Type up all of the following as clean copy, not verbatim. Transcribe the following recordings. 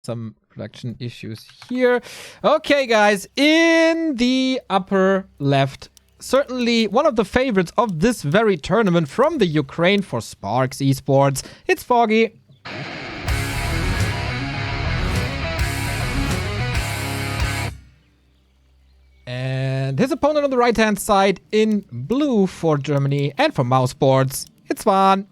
some production issues here. Okay, guys, in the upper left, certainly one of the favorites of this very tournament from the Ukraine for Sparks Esports. It's Foggy. And his opponent on the right-hand side in blue for Germany and for Mouse Sports, it's WaN.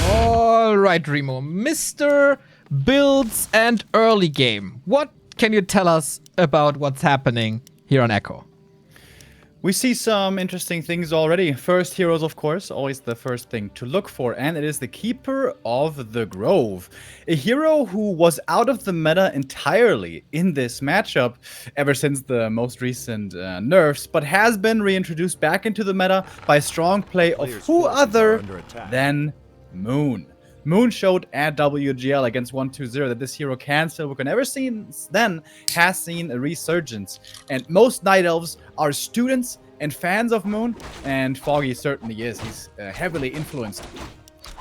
All right, Remo, Mr. Builds and Early Game. What can you tell us about what's happening here on Echo? We see some interesting things already. First heroes, of course, always the first thing to look for, and it is the Keeper of the Grove. A hero who was out of the meta entirely in this matchup ever since the most recent nerfs, but has been reintroduced back into the meta by strong play of who other than Moon. Moon showed at WGL against 120 that this hero can still work, and ever since then has seen a resurgence. And most Night Elves are students and fans of Moon, and Foggy certainly is. He's heavily influenced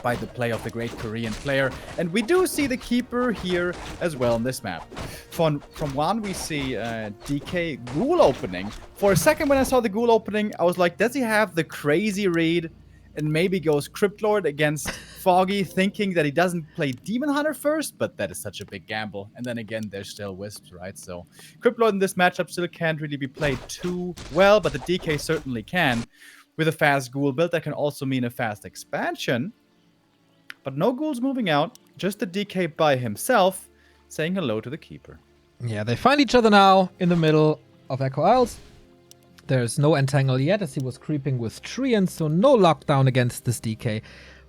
by the play of the great Korean player, and we do see the Keeper here as well in this map. From WaN we see DK Ghoul opening. For a second when I saw the Ghoul opening, I was like, does he have the crazy read and maybe goes Cryptlord against Foggy, thinking that he doesn't play Demon Hunter first, but that is such a big gamble. And then again, there's still Wisps, right? So Cryptlord in this matchup still can't really be played too well, but the DK certainly can. With a fast Ghoul build, that can also mean a fast expansion. But no Ghouls moving out, just the DK by himself, saying hello to the Keeper. Yeah, they find each other now in the middle of Echo Isles. There's no entangle yet, as he was creeping with Treant, so no lockdown against this DK.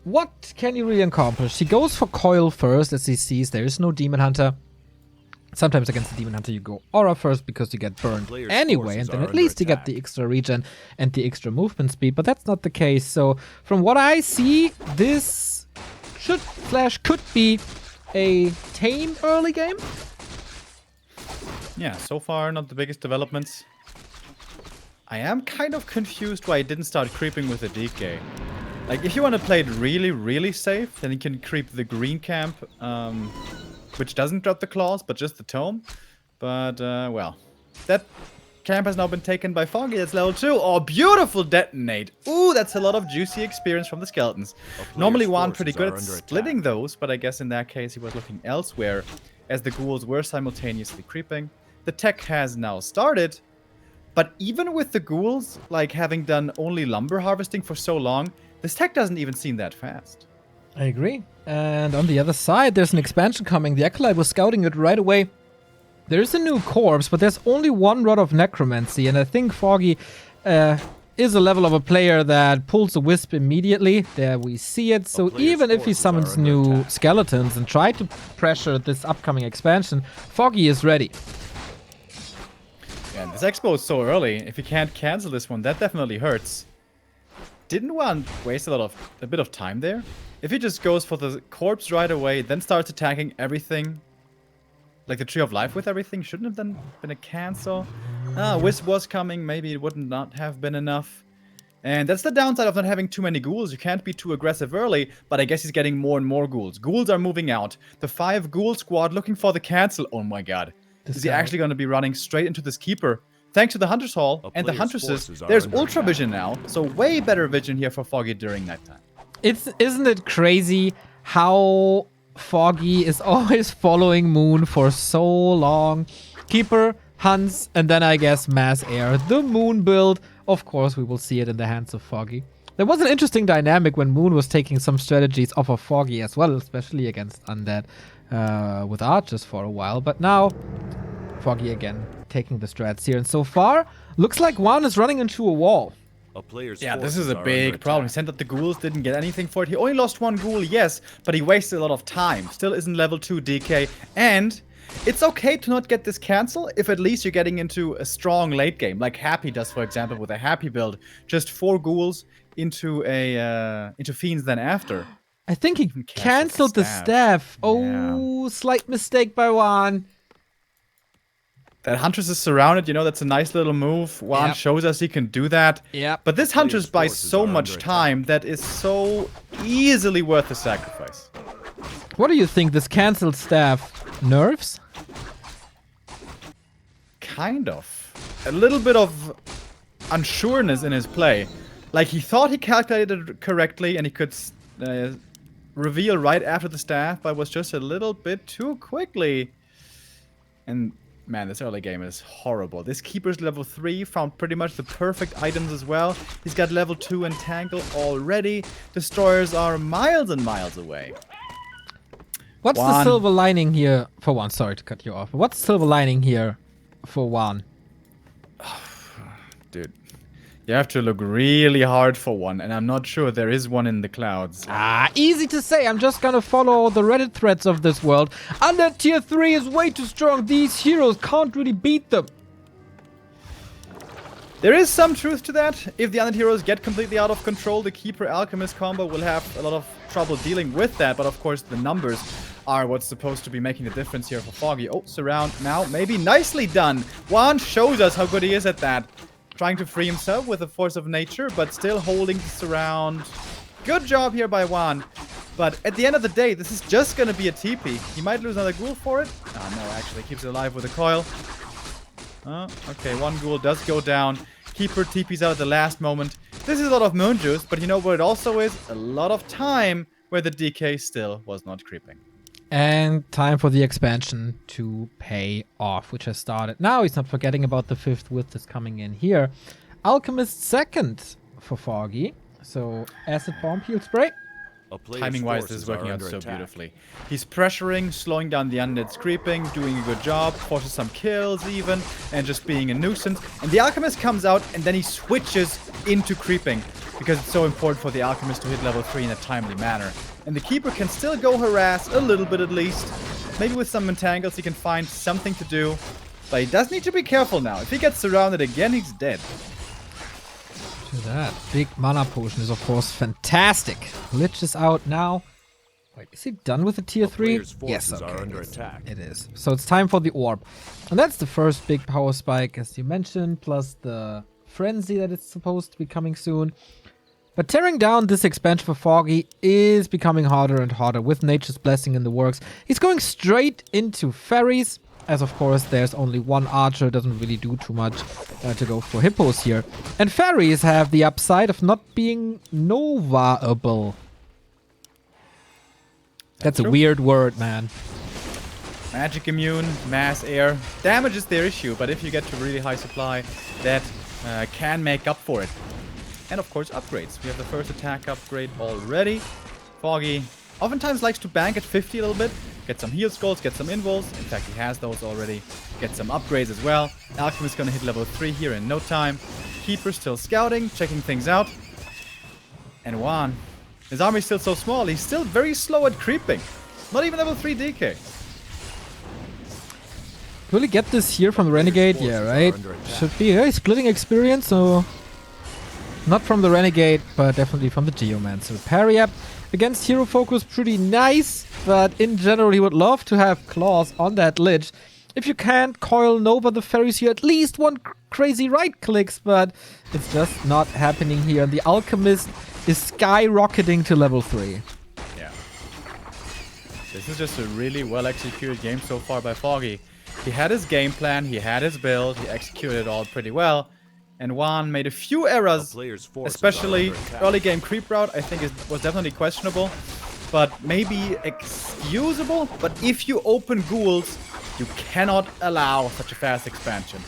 What can you really accomplish? He goes for Coil first, as he sees there is no Demon Hunter. Sometimes against the Demon Hunter you go Aura first because you get burned anyway, and then at least you get the extra regen and the extra movement speed, but that's not the case. So from what I see, this could be a tame early game. Yeah, so far not the biggest developments. I am kind of confused why I didn't start creeping with the DK. Like, if you want to play it really, really safe, then you can creep the green camp, which doesn't drop the claws, but just the tome. But, well, that camp has now been taken by Foggy. That's level 2. Oh, beautiful detonate. Ooh, that's a lot of juicy experience from the skeletons. Normally, WaN pretty good at splitting those, but I guess in that case he was looking elsewhere, as the ghouls were simultaneously creeping. The tech has now started. But even with the ghouls, like having done only lumber harvesting for so long, this tech doesn't even seem that fast. I agree. And on the other side, there's an expansion coming. The Acolyte was scouting it right away. There's a new corpse, but there's only one rod of necromancy. And I think Foggy is a level of a player that pulls a wisp immediately. There we see it. So even if he summons new skeletons and try to pressure this upcoming expansion, Foggy is ready. Yeah, this expo is so early. If you can't cancel this one, that definitely hurts. Didn't WaN waste a bit of time there? If he just goes for the corpse right away, then starts attacking everything, like the Tree of Life with everything, shouldn't have then been a cancel. Wisp was coming, maybe it would not have been enough. And that's the downside of not having too many ghouls. You can't be too aggressive early, but I guess he's getting more and more ghouls. Ghouls are moving out. The 5 ghoul squad looking for the cancel. Oh my god. Is he actually going to be running straight into this Keeper? Thanks to the Hunter's Hall and the Huntresses, there's Ultra Vision now, so way better vision here for Foggy during nighttime. Isn't it crazy how Foggy is always following Moon for so long? Keeper, Hunts, and then I guess Mass Air. The Moon build, of course we will see it in the hands of Foggy. There was an interesting dynamic when Moon was taking some strategies off of Foggy as well, especially against Undead with Archers for a while, but now Foggy again taking the strats here, and so far looks like WaN is running into a wall. Yeah, this is a big problem. He sent out the ghouls, didn't get anything for it. He only lost 1 ghoul, yes, but he wasted a lot of time. Still isn't level 2 DK, and it's okay to not get this cancel if at least you're getting into a strong late game, like Happy does, for example, with a Happy build. Just 4 ghouls into Fiends then after. I think he canceled the staff. Oh, yeah. Slight mistake by WaN. That Huntress is surrounded, you know, that's a nice little move. WaN Yep. shows us he can do that. Yep. But this Huntress buys so much time that is so easily worth the sacrifice. What do you think? This cancelled staff nerfs? Kind of. A little bit of unsureness in his play. Like, he thought he calculated it correctly and he could reveal right after the staff, but was just a little bit too quickly. And, man, this early game is horrible. This Keeper's level 3, found pretty much the perfect items as well. He's got level 2 Entangle already. Destroyers are miles and miles away. What's the silver lining here for WaN? Sorry to cut you off. What's the silver lining here for WaN? Dude, you have to look really hard for one, and I'm not sure there is one in the clouds. Easy to say. I'm just gonna follow the Reddit threads of this world. Under tier 3 is way too strong. These heroes can't really beat them. There is some truth to that. If the Undead heroes get completely out of control, the Keeper Alchemist combo will have a lot of trouble dealing with that. But of course, the numbers are what's supposed to be making the difference here for Foggy. Oh, surround now. Maybe nicely done. WaN shows us how good he is at that. Trying to free himself with the force of nature, but still holding the surround. Good job here by WaN. But at the end of the day, this is just going to be a TP. He might lose another ghoul for it. Oh, no, actually keeps it alive with a coil. Oh, okay, one ghoul does go down. Keeper TP's out at the last moment. This is a lot of moon juice, but you know what it also is? A lot of time where the DK still was not creeping. And time for the expansion to pay off, which has started. Now he's not forgetting about the 5th width is coming in here. Alchemist 2nd for Foggy. So acid bomb heal spray. Timing-wise, this is working out so beautifully. He's pressuring, slowing down the undead's creeping, doing a good job, forces some kills even, and just being a nuisance. And the Alchemist comes out, and then he switches into creeping, because it's so important for the Alchemist to hit level 3 in a timely manner. And the Keeper can still go harass, a little bit at least. Maybe with some entangles he can find something to do. But he does need to be careful now. If he gets surrounded again, he's dead. That big mana potion is of course fantastic. Lich is out now. Wait, is he done with the tier 3? Yes, okay, it is. So it's time for the orb. And that's the first big power spike, as you mentioned, plus the frenzy that is supposed to be coming soon. But tearing down this expansion for Foggy is becoming harder and harder with Nature's Blessing in the works. He's going straight into fairies. As of course there's only one archer, doesn't really do too much to go for hippos here. And fairies have the upside of not being Nova-able. That's a weird word, man. Magic immune, mass air. Damage is their issue, but if you get to really high supply, that can make up for it. And of course upgrades. We have the first attack upgrade already. Foggy oftentimes likes to bank at 50 a little bit. Get some heal scrolls, get some invols. In fact, he has those already. Get some upgrades as well. Alchemist gonna hit level 3 here in no time. Keeper still scouting, checking things out. And WaN. His army's still so small, he's still very slow at creeping. Not even level 3 DK. Will he get this here from the Renegade? Yeah, right? Should be. Yeah, he's splitting experience, so... Not from the Renegade, but definitely from the Geomancer. Parry up against Hero Focus, pretty nice, but in general he would love to have claws on that Lich. If you can't coil Nova the fairies here, at least one crazy right clicks, but it's just not happening here. The Alchemist is skyrocketing to level 3. Yeah. This is just a really well executed game so far by Foggy. He had his game plan, he had his build, he executed it all pretty well. And WaN made a few errors, especially early game creep route. I think it was definitely questionable, but maybe excusable. But if you open ghouls, you cannot allow such a fast expansion.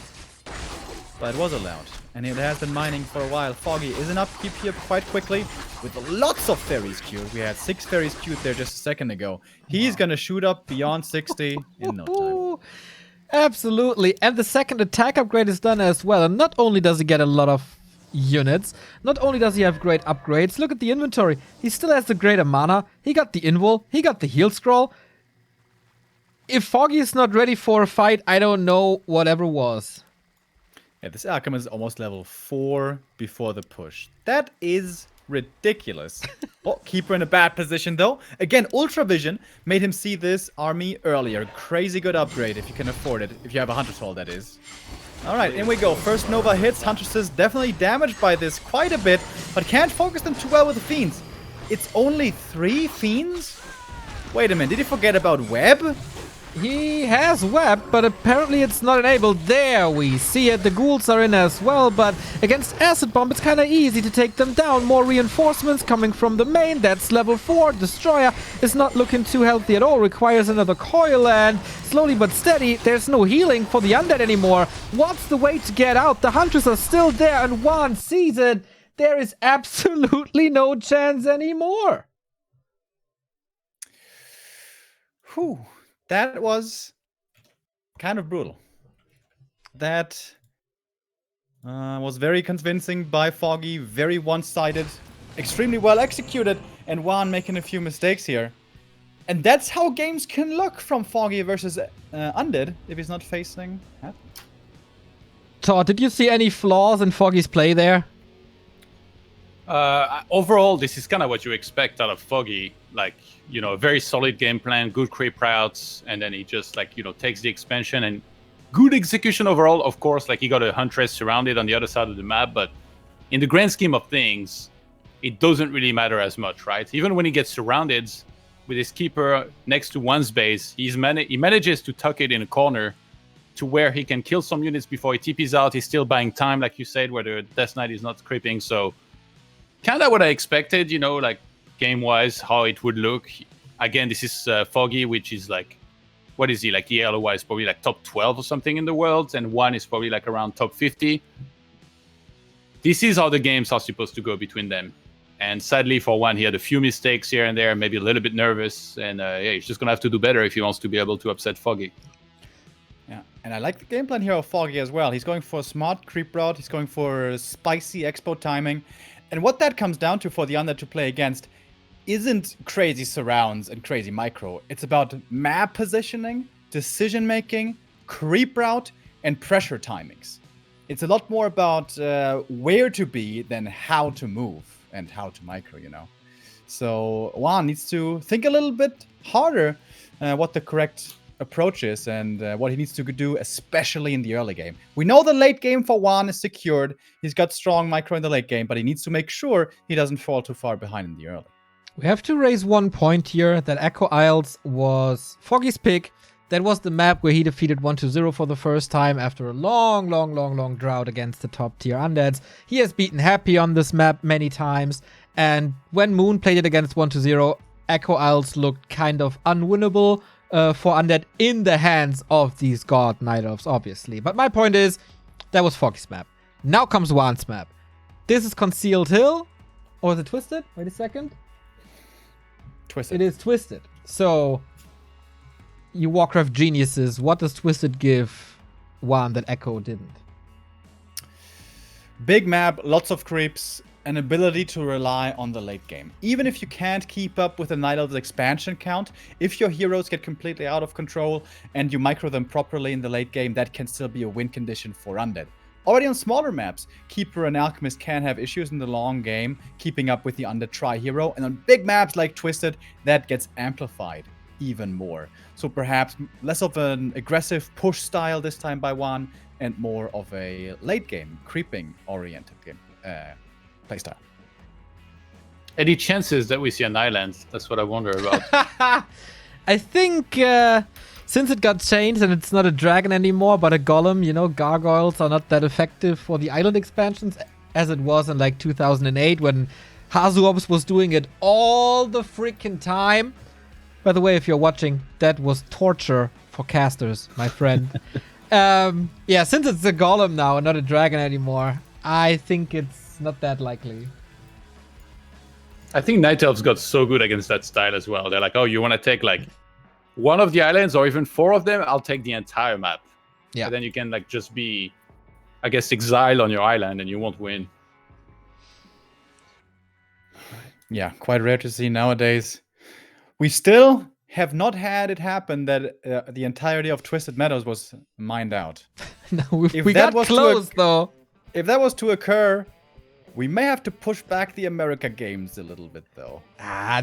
But it was allowed, and it has been mining for a while. Foggy is in upkeep here quite quickly, with lots of fairies queued. We had 6 fairies queued there just a second ago. He's gonna shoot up beyond 60 in no time. Absolutely, and the second attack upgrade is done as well. And not only does he get a lot of units, not only does he have great upgrades, look at the inventory. He still has the greater mana, he got the invul, he got the heal scroll. If Foggy is not ready for a fight, I don't know whatever was. Yeah, this Alchemist is almost level 4 before the push. That is ridiculous. Oh, Keeper in a bad position though. Again, Ultra Vision made him see this army earlier. Crazy good upgrade if you can afford it. If you have a Hunter Toll, that is. Alright, in we go. First Nova hits. Huntress is definitely damaged by this quite a bit, but can't focus them too well with the Fiends. It's only 3 Fiends? Wait a minute, did he forget about Web? He has web, but apparently it's not enabled. There we see it. The ghouls are in as well, but against Acid Bomb, it's kind of easy to take them down. More reinforcements coming from the main. That's level 4. Destroyer is not looking too healthy at all. Requires another coil, and slowly but steady, there's no healing for the undead anymore. What's the way to get out? The hunters are still there, and WaN sees it. There is absolutely no chance anymore. Whew. That was kind of brutal. That was very convincing by Foggy, very one-sided, extremely well executed, and WaN making a few mistakes here. And that's how games can look from Foggy versus Undead if he's not facing that. Todd, did you see any flaws in Foggy's play there? Overall, this is kind of what you expect out of Foggy. Like, you know, a very solid game plan, good creep routes, and then he just, like, you know, takes the expansion and good execution overall. Of course, like, he got a Huntress surrounded on the other side of the map, but in the grand scheme of things, it doesn't really matter as much, right? Even when he gets surrounded with his Keeper next to one's base, he manages to tuck it in a corner to where he can kill some units before he TPs out. He's still buying time, like you said, where the Death Knight is not creeping, so kind of what I expected, you know, like game-wise, how it would look. Again, this is Foggy, which is like, what is he, like ELO-wise, probably like top 12 or something in the world, and WaN is probably like around top 50. This is how the games are supposed to go between them. And sadly for WaN, he had a few mistakes here and there, maybe a little bit nervous, and yeah, he's just going to have to do better if he wants to be able to upset Foggy. Yeah, and I like the game plan here of Foggy as well. He's going for a smart creep route, he's going for spicy expo timing. And what that comes down to for the Undead to play against isn't crazy surrounds and crazy micro. It's about map positioning, decision making, creep route, and pressure timings. It's a lot more about where to be than how to move and how to micro, you know. So WaN needs to think a little bit harder what the correct approach is and what he needs to do, especially in the early game. We know the late game for WaN is secured. He's got strong micro in the late game, but he needs to make sure he doesn't fall too far behind in the early. We have to raise one point here, that Echo Isles was Foggy's pick. That was the map where he defeated 1-0 for the first time after a long drought against the top tier undeads. He has beaten Happy on this map many times, and when Moon played it against 1-0, Echo Isles looked kind of unwinnable for Undead in the hands of these God Night Elves, obviously. But my point is, that was Foggy's map. Now comes WaN's map. This is Concealed Hill. Or is it Twisted? Wait a second. Twisted. It is Twisted. So, you Warcraft geniuses, what does Twisted give WaN that Echo didn't? Big map, lots of creeps, an ability to rely on the late game. Even if you can't keep up with the Night Elves expansion count, if your heroes get completely out of control and you micro them properly in the late game, that can still be a win condition for Undead. Already on smaller maps, Keeper and Alchemist can have issues in the long game, keeping up with the Undead Tri-Hero, and on big maps like Twisted, that gets amplified even more. So perhaps less of an aggressive push style this time by WaN, and more of a late game, creeping oriented game playstyle. Any chances that we see an island? That's what I wonder about. I think since it got changed and it's not a dragon anymore, but a golem, you know, gargoyles are not that effective for the island expansions as it was in like 2008 when Hazuops was doing it all the freaking time. By the way, if you're watching, that was torture for casters, my friend. Yeah, since it's a golem now and not a dragon anymore, I think it's not that likely. I think Night Elves got so good against that style as well. They're like, oh, you want to take like one of the islands or even 4 of them? I'll take the entire map. Yeah. And then you can like just be, I guess, exiled on your island and you won't win. Yeah, quite rare to see nowadays. We still have not had it happen that the entirety of Twisted Meadows was mined out. No, we got close, though. If that was to occur, We may have to push back the America games a little bit, though.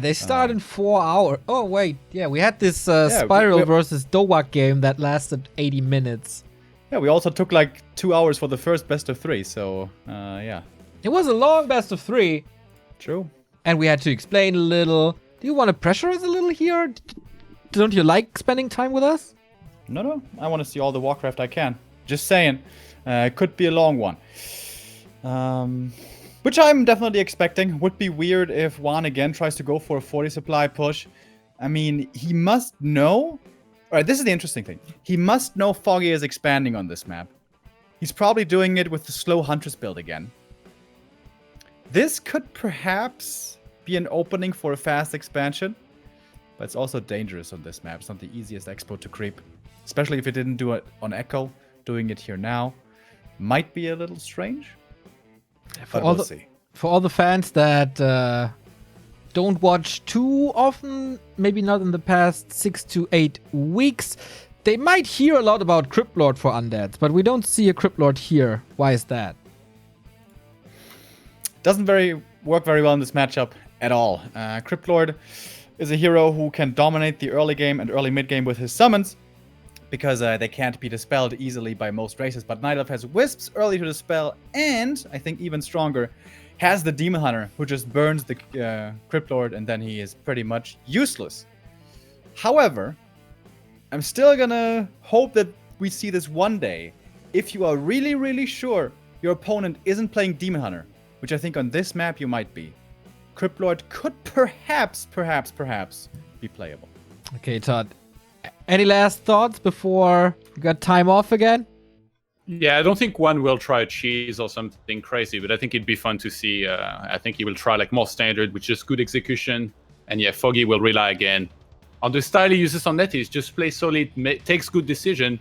They start in 4 hours. Oh, wait. Yeah, we had this Spiral versus Dowak game that lasted 80 minutes. Yeah, we also took like 2 hours for the first best of 3, so yeah. It was a long best of 3. True. And we had to explain a little. Do you want to pressure us a little here? Don't you like spending time with us? No. I want to see all the Warcraft I can. Just saying. It could be a long one. Which I'm definitely expecting. Would be weird if WaN again tries to go for a 40 supply push. I mean, he must know. Alright, this is the interesting thing. He must know Foggy is expanding on this map. He's probably doing it with the slow Huntress build again. This could perhaps be an opening for a fast expansion. But it's also dangerous on this map. It's not the easiest expo to creep. Especially if it didn't do it on Echo. Doing it here now might be a little strange. But we'll see. For all the fans that don't watch too often, maybe not in the past 6 to 8 weeks, they might hear a lot about Crypt Lord for Undeads, but we don't see a Crypt Lord here. Why is that? Doesn't work very well in this matchup at all. Crypt Lord is a hero who can dominate the early game and early mid game with his summons, because they can't be dispelled easily by most races. But Night Elf has Wisps early to dispel, and, I think even stronger, has the Demon Hunter, who just burns the Crypt Lord, and then he is pretty much useless. However, I'm still gonna hope that we see this one day. If you are really, really sure your opponent isn't playing Demon Hunter, which I think on this map you might be, Crypt Lord could perhaps be playable. Okay, Todd. Any last thoughts before you got time off again? Yeah, I don't think one will try cheese or something crazy, but I think it'd be fun to see. I think he will try like more standard, with just good execution. And yeah, Foggy will rely again on the style he uses on Netis. Just play solid, takes good decision.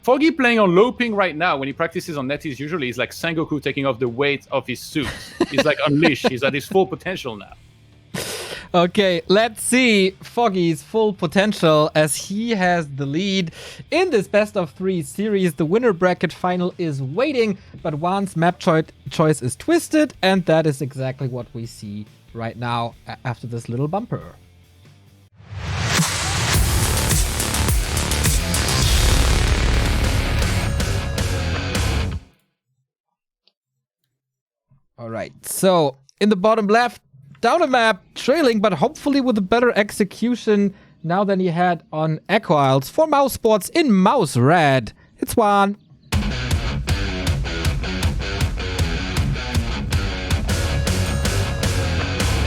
Foggy playing on low ping right now, when he practices on Netis, usually he's like Sengoku taking off the weight of his suit. He's like unleashed. He's at his full potential now. Okay, let's see Foggy's full potential as he has the lead in this best of 3 series. The winner bracket final is waiting, but WaN's map choice is twisted, and that is exactly what we see right now after this little bumper. All right, so in the bottom left, down a map, trailing, but hopefully with a better execution now than he had on Echo Isles. For Mouse Sports in Mouse Red, it's WaN.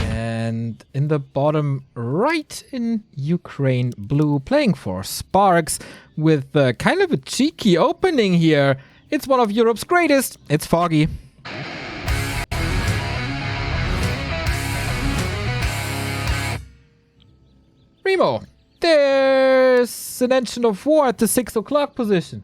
And in the bottom right in Ukraine Blue, playing for Sparks with kind of a cheeky opening here. It's one of Europe's greatest. It's Foggy. Remo, there's an Engine of War at the 6 o'clock position.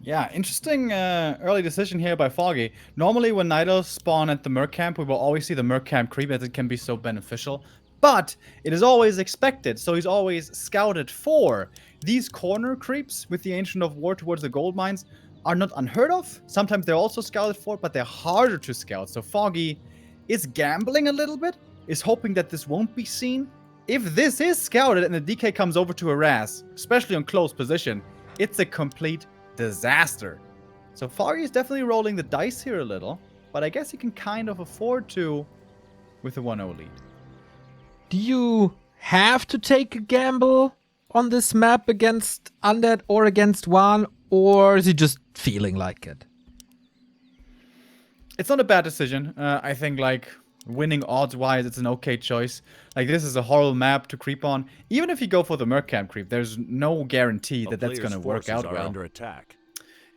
Yeah, interesting early decision here by Foggy. Normally when Night Elves spawn at the Merc Camp, we will always see the Merc Camp creep, as it can be so beneficial. But it is always expected, so he's always scouted for. These corner creeps with the Ancient of War towards the gold mines are not unheard of. Sometimes they're also scouted for, but they're harder to scout. So Foggy is gambling a little bit, is hoping that this won't be seen. If this is scouted and the DK comes over to harass, especially on close position, it's a complete disaster. So Foggy is definitely rolling the dice here a little, but I guess he can kind of afford to with a 1-0 lead. Do you have to take a gamble on this map against Undead or against WaN, or is he just feeling like it? It's not a bad decision. I think like winning odds-wise, it's an okay choice. Like, this is a horrible map to creep on. Even if you go for the Merc Camp creep, there's no guarantee that that's going to work out well. Under attack.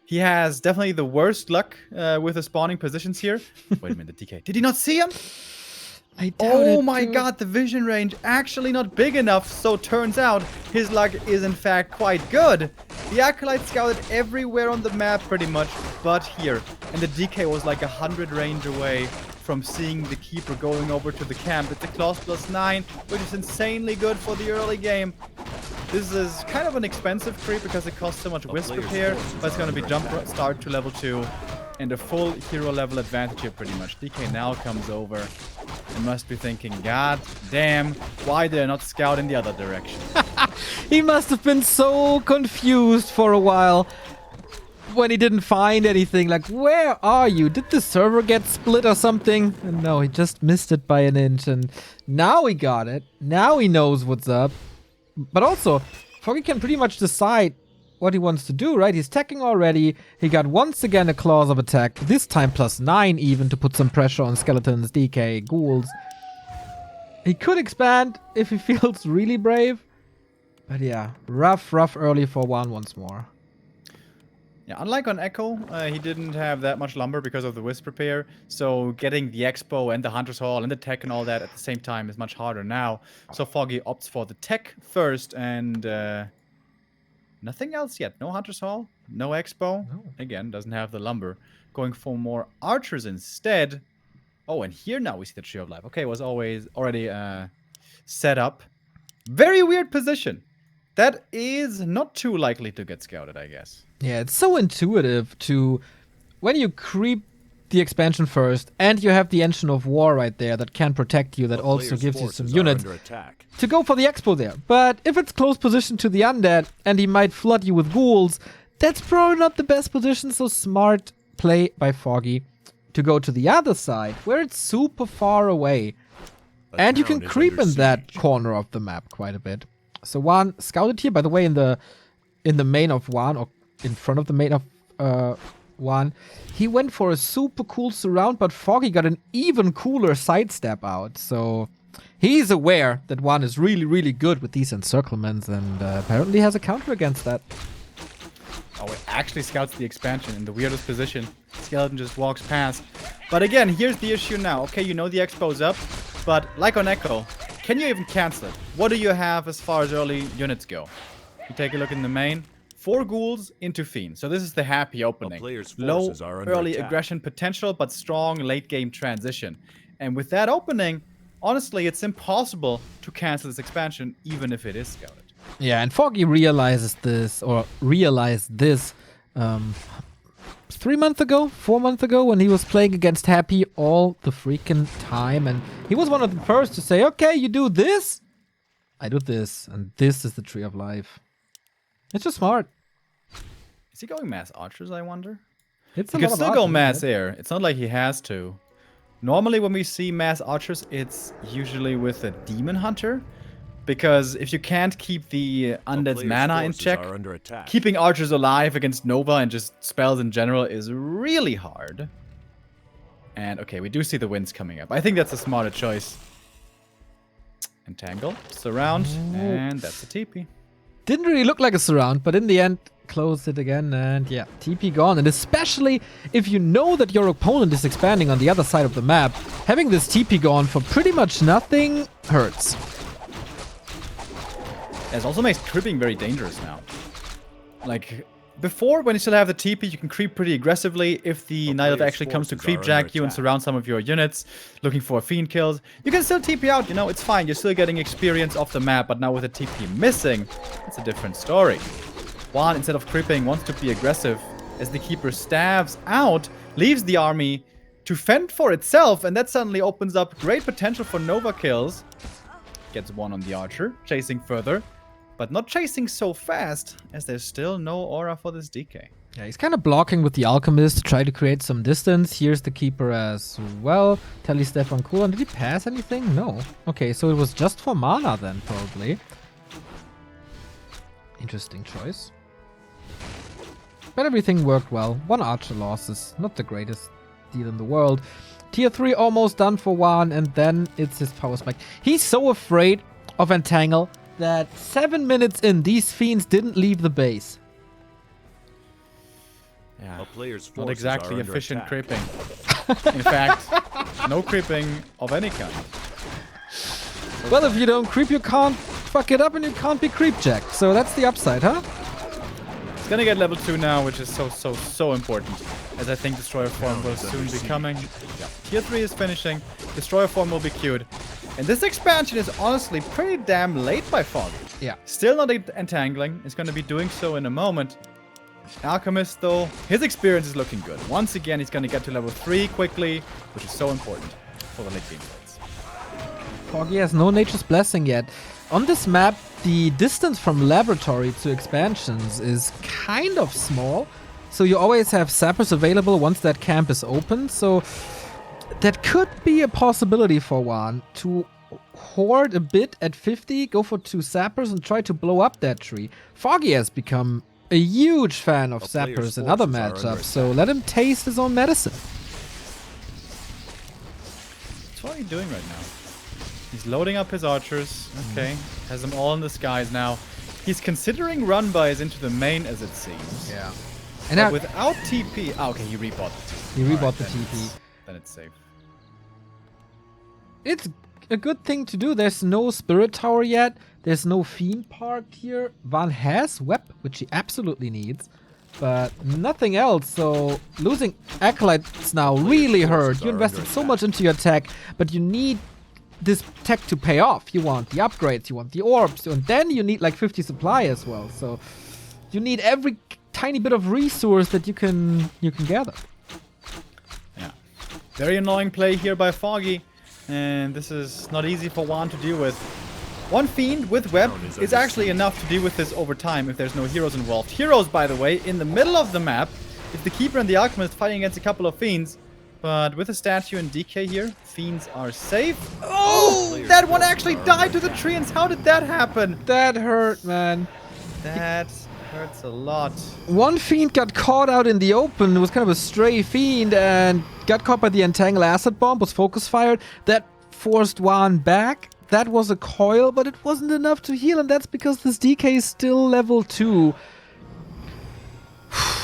He has definitely the worst luck with the spawning positions here. Wait a minute, the DK. Did he not see him? I doubt it, oh my dude. god, the vision range actually not big enough, so turns out his luck is in fact quite good. The Acolyte scouted everywhere on the map pretty much, but here. And the DK was like 100 range away from seeing the Keeper going over to the camp. It's a clause +9, which is insanely good for the early game. This is kind of an expensive creep because it costs so much Wisp repair, but it's going to be jump start to level 2. and a full hero level advantage here pretty much. DK now comes over and must be thinking, God damn, why did I not scout in the other direction? He must have been so confused for a while when he didn't find anything. Like, where are you? Did the server get split or something? And no, he just missed it by an inch. And now he got it. Now he knows what's up. But also, Foggy can pretty much decide what he wants to do, right? He's attacking already. He got once again a clause of attack. This time +9 even to put some pressure on skeletons, DK, ghouls. He could expand if he feels really brave. But yeah, rough early for WaN once more. Yeah, unlike on Echo, he didn't have that much lumber because of the Wisp repair. So getting the Expo and the Hunter's Hall and the tech and all that at the same time is much harder now. So Foggy opts for the tech first and nothing else yet. No Hunter's Hall, no Expo. No. Again, doesn't have the lumber. Going for more archers instead. Oh, and here now we see the Tree of Life. Okay, it was already set up. Very weird position. That is not too likely to get scouted, I guess. Yeah, it's so intuitive to, when you creep the expansion first, and you have the Engine of War right there that can protect you, that also gives you some units, to go for the Expo there. But if it's close position to the Undead, and he might flood you with ghouls, that's probably not the best position, so smart play by Foggy to go to the other side, where it's super far away. And you can creep in that corner of the map quite a bit. So WaN scouted here, by the way, in the main of WaN, or in front of the main of WaN. He went for a super cool surround, but Foggy got an even cooler sidestep out. So he's aware that WaN is really, really good with these encirclements, and apparently has a counter against that. Oh, it actually scouts the expansion in the weirdest position. Skeleton just walks past. But again, here's the issue now. Okay, you know the Expo's up, but like on Echo, can you even cancel it? What do you have as far as early units go? You take a look in the main. 4 ghouls into Fiend. So this is the happy opening. Low early aggression potential, but strong late game transition. And with that opening, honestly, it's impossible to cancel this expansion, even if it is scouted. Yeah, and Foggy realized this 3 months ago, 4 months ago, when he was playing against Happy all the freaking time. And he was one of the first to say, okay, you do this, I do this, and this is the Tree of Life. It's just smart. Is he going mass archers, I wonder? It's He could still go mass air. It's not like he has to. Normally when we see mass archers, it's usually with a demon hunter. Because if you can't keep the undead's mana in check, keeping archers alive against Nova and just spells in general is really hard. And okay, we do see the winds coming up. I think that's a smarter choice. Entangle, surround, and that's a TP. Didn't really look like a surround, but in the end, closed it again, and yeah, TP gone. And especially if you know that your opponent is expanding on the other side of the map, having this TP gone for pretty much nothing hurts. It also makes creeping very dangerous now. Like, before, when you still have the TP, you can creep pretty aggressively. If the Night Elf actually comes to creep jack you and surround some of your units, looking for Fiend kills, you can still TP out, you know, it's fine. You're still getting experience off the map, but now with the TP missing, it's a different story. WaN, instead of creeping, wants to be aggressive, as the Keeper stabs out, leaves the army to fend for itself, and that suddenly opens up great potential for Nova kills. Gets one on the Archer, chasing further. But not chasing so fast, as there's still no aura for this DK. Yeah, he's kind of blocking with the Alchemist to try to create some distance. Here's the Keeper as well. Telly Stefan cooldown. Did he pass anything? No. Okay, so it was just for mana then, probably. Interesting choice. But everything worked well. 1 Archer loss is not the greatest deal in the world. Tier 3 almost done for WaN, and then it's his power spike. He's so afraid of Entangle that 7 minutes in, these Fiends didn't leave the base. Yeah, not exactly efficient creeping. In fact, no creeping of any kind. Well, if you don't creep, you can't fuck it up and you can't be creep jacked. So that's the upside, huh? It's gonna get level 2 now, which is so important. As I think Destroyer form will soon be coming. Yeah. Tier 3 is finishing. Destroyer form will be queued. And this expansion is honestly pretty damn late by Foggy. Yeah. Still not entangling. It's going to be doing so in a moment. Alchemist, though, his experience is looking good. Once again, he's going to get to level 3 quickly, which is so important for the late game fights. Foggy has no Nature's Blessing yet. On this map, the distance from laboratory to expansions is kind of small. So you always have sappers available once that camp is open. So that could be a possibility for WaN to hoard a bit at 50, go for 2 sappers and try to blow up that tree. Foggy has become a huge fan of sappers in other matchups, so let him taste his own medicine. That's what he's doing right now. He's loading up his archers. Okay, has them all in the skies now. He's considering run buys into the main, as it seems. Yeah. And now, without TP... Oh, okay, he rebought the TP. He rebought the TP. Then it's safe. It's a good thing to do. There's no Spirit Tower yet. There's no Fiend parked here. WaN has Web, which he absolutely needs. But nothing else, so losing Acolytes now really hurt. You invested so much into your tech, but you need this tech to pay off. You want the upgrades, you want the orbs, and then you need like 50 supply as well. So you need every tiny bit of resource that you can gather. Yeah. Very annoying play here by Foggy. And this is not easy for WaN to deal with. One Fiend with Web is actually enough to deal with this over time if there's no heroes involved. Heroes, by the way, in the middle of the map. If the Keeper and the Alchemist fighting against a couple of Fiends. But with a statue and DK here, Fiends are safe. Oh! That one actually died to the treants. How did that happen? That hurt, man. That hurts a lot. One Fiend got caught out in the open. It was kind of a stray Fiend and got caught by the Entangle Acid Bomb, was focus fired. That forced WaN back. That was a coil, but it wasn't enough to heal, and that's because this DK is still level 2.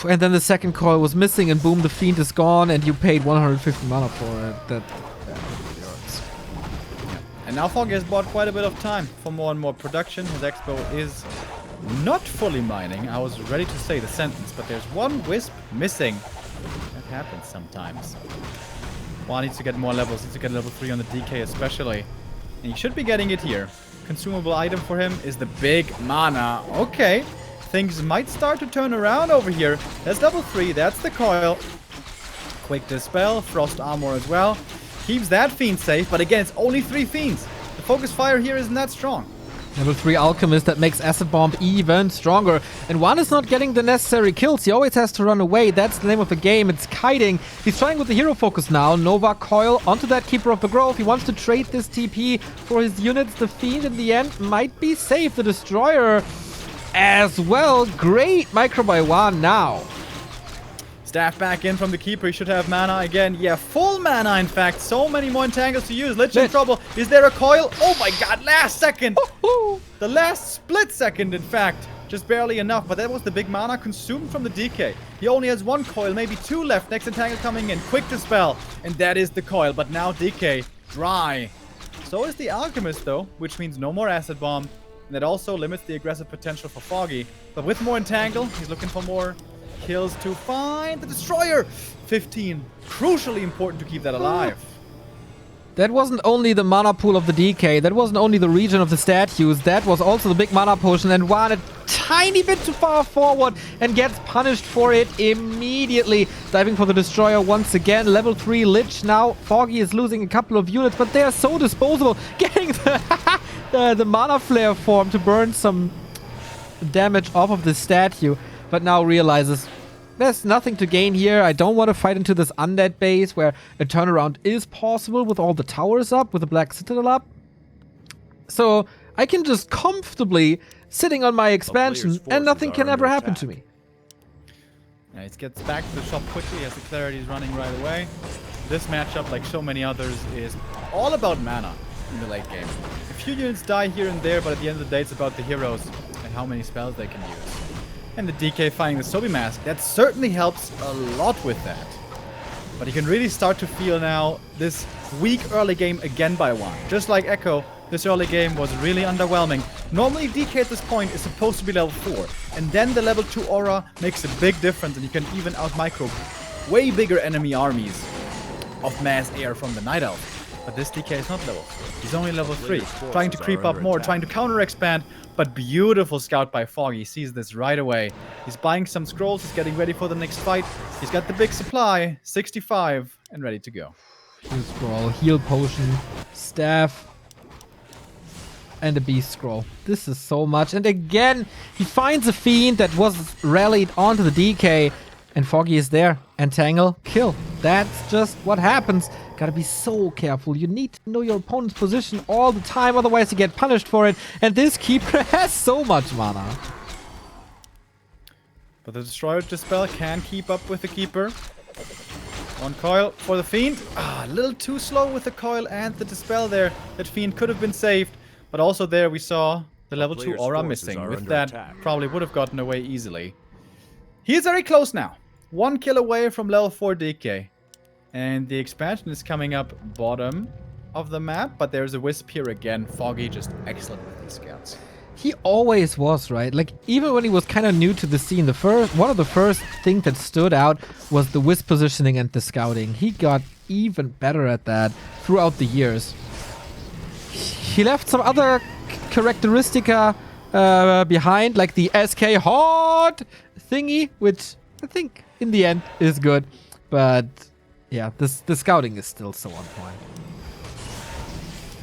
And then the second coil was missing, and boom, the Fiend is gone, and you paid 150 mana for it. That really hurts. Yeah. And now Foggy has bought quite a bit of time for more and more production. His Expo is not fully mining. I was ready to say the sentence, but there's one Wisp missing. That happens sometimes. WaN needs to get more levels, needs to get level 3 on the DK especially. And he should be getting it here. Consumable item for him is the big mana. Okay. Things might start to turn around over here. That's level 3. That's the coil. Quick Dispel. Frost Armor as well. Keeps that Fiend safe. But again, it's only 3 Fiends. The focus fire here isn't that strong. Level 3 Alchemist that makes Acid Bomb even stronger. And WaN is not getting the necessary kills. He always has to run away. That's the name of the game. It's kiting. He's trying with the hero focus now. Nova Coil onto that Keeper of the Grove. He wants to trade this TP for his units. The Fiend in the end might be safe. The Destroyer as well. Great micro by WaN now. Staff back in from the Keeper. He should have mana again. Yeah, full mana, in fact. So many more entangles to use. Lich in trouble. Is there a coil? Oh my god, last second. The last split second, in fact. Just barely enough, but that was the big mana consumed from the DK. He only has 1 coil, maybe 2 left. Next entangle coming in. Quick Dispel. And that is the coil. But now DK, dry. So is the Alchemist, though, which means no more Acid Bomb. And that also limits the aggressive potential for Foggy. But with more entangle, he's looking for more kills to find the Destroyer. 15. Crucially important to keep that alive. That wasn't only the mana pool of the DK, that wasn't only the region of the statues, that was also the big mana potion, and WaN a tiny bit too far forward and gets punished for it immediately. Diving for the Destroyer once again, level 3 Lich now. Foggy is losing a couple of units, but they are so disposable. Getting the mana flare form to burn some damage off of the statue, but now realizes there's nothing to gain here. I don't want to fight into this undead base where a turnaround is possible with all the towers up, with the Black Citadel up. So I can just comfortably sitting on my expansion and nothing can ever happen to me. Yeah, it gets back to the shop quickly as the Clarity is running right away. This matchup, like so many others, is all about mana in the late game. A few units die here and there, but at the end of the day, it's about the heroes and how many spells they can use. And the DK finding the Sobi Mask, that certainly helps a lot with that. But you can really start to feel now this weak early game again by WaN. Just like Echo, this early game was really underwhelming. Normally DK at this point is supposed to be level 4. And then the level 2 aura makes a big difference and you can even out-micro way bigger enemy armies of mass air from the Night Elf. But this DK is not level 4. He's only level 3. Trying to creep up more, trying to counter-expand. But beautiful scout by Foggy. He sees this right away. He's buying some scrolls. He's getting ready for the next fight. He's got the big supply. 65 and ready to go. Heal scroll, heal potion, staff, and a beast scroll. This is so much. And again, he finds a fiend that was rallied onto the DK. And Foggy is there. Entangle, kill. That's just what happens. Gotta be so careful. You need to know your opponent's position all the time, otherwise you get punished for it. And this Keeper has so much mana. But the Destroyer Dispel can keep up with the Keeper. One coil for the Fiend. A little too slow with the coil and the Dispel there. That Fiend could have been saved. But also there we saw the level 2 aura missing. With that, probably would have gotten away easily. He is very close now. 1 kill away from level 4 DK. And the expansion is coming up bottom of the map, but there's a Wisp here again. Foggy just excellent with these scouts. He always was, right? Like, even when he was kind of new to the scene, one of the first things that stood out was the Wisp positioning and the scouting. He got even better at that throughout the years. He left some other characteristica behind, like the SK Horde thingy, which I think in the end is good, but yeah, the scouting is still so on point.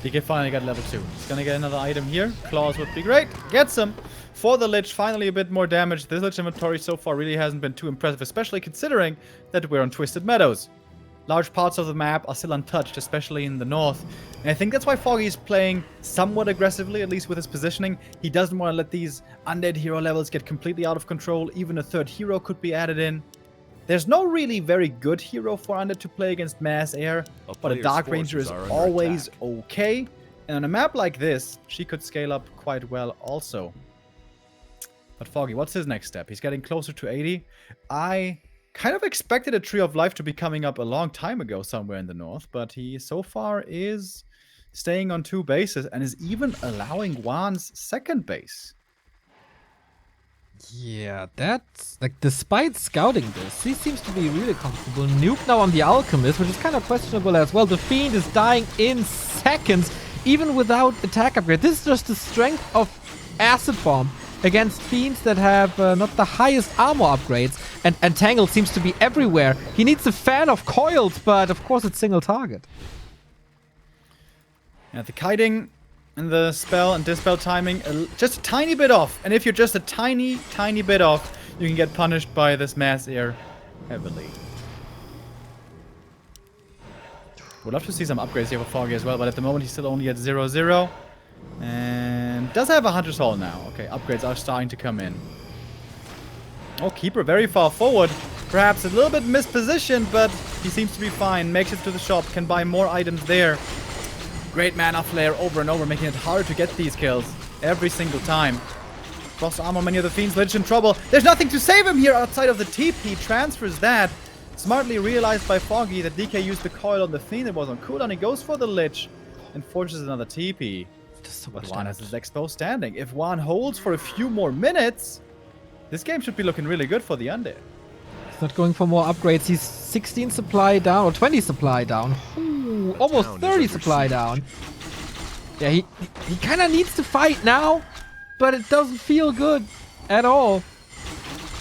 DK finally got level 2. He's gonna get another item here. Claws would be great. Gets him. For the Lich, finally a bit more damage. This Lich inventory so far really hasn't been too impressive, especially considering that we're on Twisted Meadows. Large parts of the map are still untouched, especially in the north. And I think that's why Foggy is playing somewhat aggressively, at least with his positioning. He doesn't want to let these undead hero levels get completely out of control. Even a third hero could be added in. There's no really very good hero for undead to play against mass air, but a Dark Ranger is always okay. And on a map like this, she could scale up quite well also. But Foggy, what's his next step? He's getting closer to 80. I kind of expected a Tree of Life to be coming up a long time ago somewhere in the north, but he so far is staying on 2 bases and is even allowing WaN's second base. Yeah, that's like, despite scouting this, he seems to be really comfortable. Nuke now on the Alchemist, which is kind of questionable as well. The Fiend is dying in seconds, even without attack upgrade. This is just the strength of Acid Bomb against Fiends that have not the highest armor upgrades. And Entangle seems to be everywhere. He needs a fan of coils, but of course it's single target. Yeah, the kiting and the spell and dispel timing, just a tiny bit off. And if you're just a tiny bit off, you can get punished by this mass air heavily. Would love to see some upgrades here for Foggy as well, but at the moment he's still only at 0-0. And does have a Hunter's Hall now. Okay, upgrades are starting to come in. Oh, Keeper very far forward. Perhaps a little bit mispositioned, but he seems to be fine. Makes it to the shop, can buy more items there. Great mana flare over and over, making it harder to get these kills every single time. Cross armor, many of the Fiends, Lich in trouble. There's nothing to save him here outside of the TP. Transfers that. Smartly realized by Foggy that DK used the coil on the Fiend. It was on cooldown. He goes for the Lich and forces another TP. So but WaN has his exposed standing. If WaN holds for a few more minutes, this game should be looking really good for the undead. He's not going for more upgrades. He's 16 supply down, or 20 supply down. Ooh, almost 30 supply down. Yeah, he kind of needs to fight now, but it doesn't feel good at all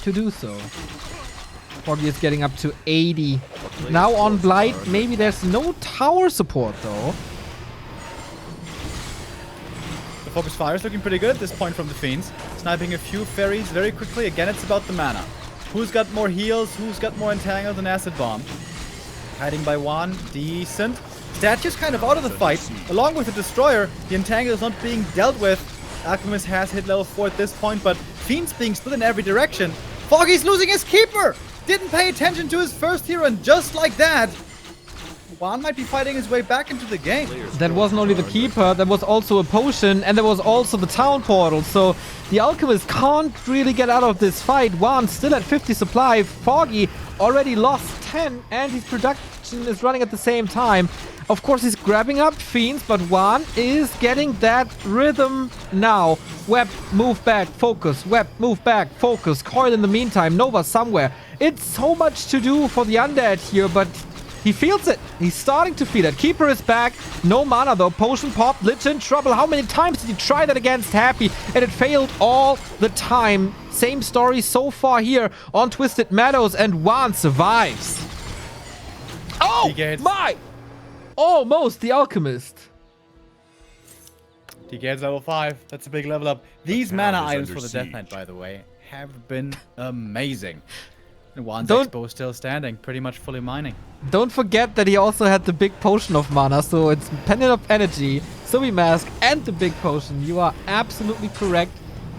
to do so. Foggy is getting up to 80. Now on Blight, maybe there's no tower support though. The focus fire is looking pretty good at this point from the Fiends. Sniping a few fairies very quickly. Again, it's about the mana. Who's got more heals? Who's got more entangles and acid bomb? Hiding by WaN, decent. Statue's kind of out of the fight. Along with the Destroyer, the entangle is not being dealt with. Alchemist has hit level 4 at this point, but Fiend's being split in every direction. Foggy's losing his Keeper! Didn't pay attention to his first hero, and just like that, WaN might be fighting his way back into the game. That wasn't only the Keeper, there was also a potion, and there was also the town portal. So the Alchemist can't really get out of this fight. WaN still at 50 supply. Foggy already lost 10, and his production is running at the same time. Of course, he's grabbing up Fiends, but WaN is getting that rhythm now. Web, move back, focus. Web, move back, focus. Coil in the meantime. Nova somewhere. It's so much to do for the undead here, but He feels it. He's starting to feel it. Keeper is back. No mana though. Potion popped. Lich in trouble. How many times did he try that against Happy? And it failed all the time. Same story so far here on Twisted Meadows. And WaN survives. Oh my! Almost the Alchemist. He gets level 5. That's a big level up. These mana items for the Death Knight, by the way, have been amazing. And WaN's Expo still standing, pretty much fully mining. Don't forget that he also had the big potion of mana, so it's Pendant of Energy, Zombie Mask, and the big potion. You are absolutely correct.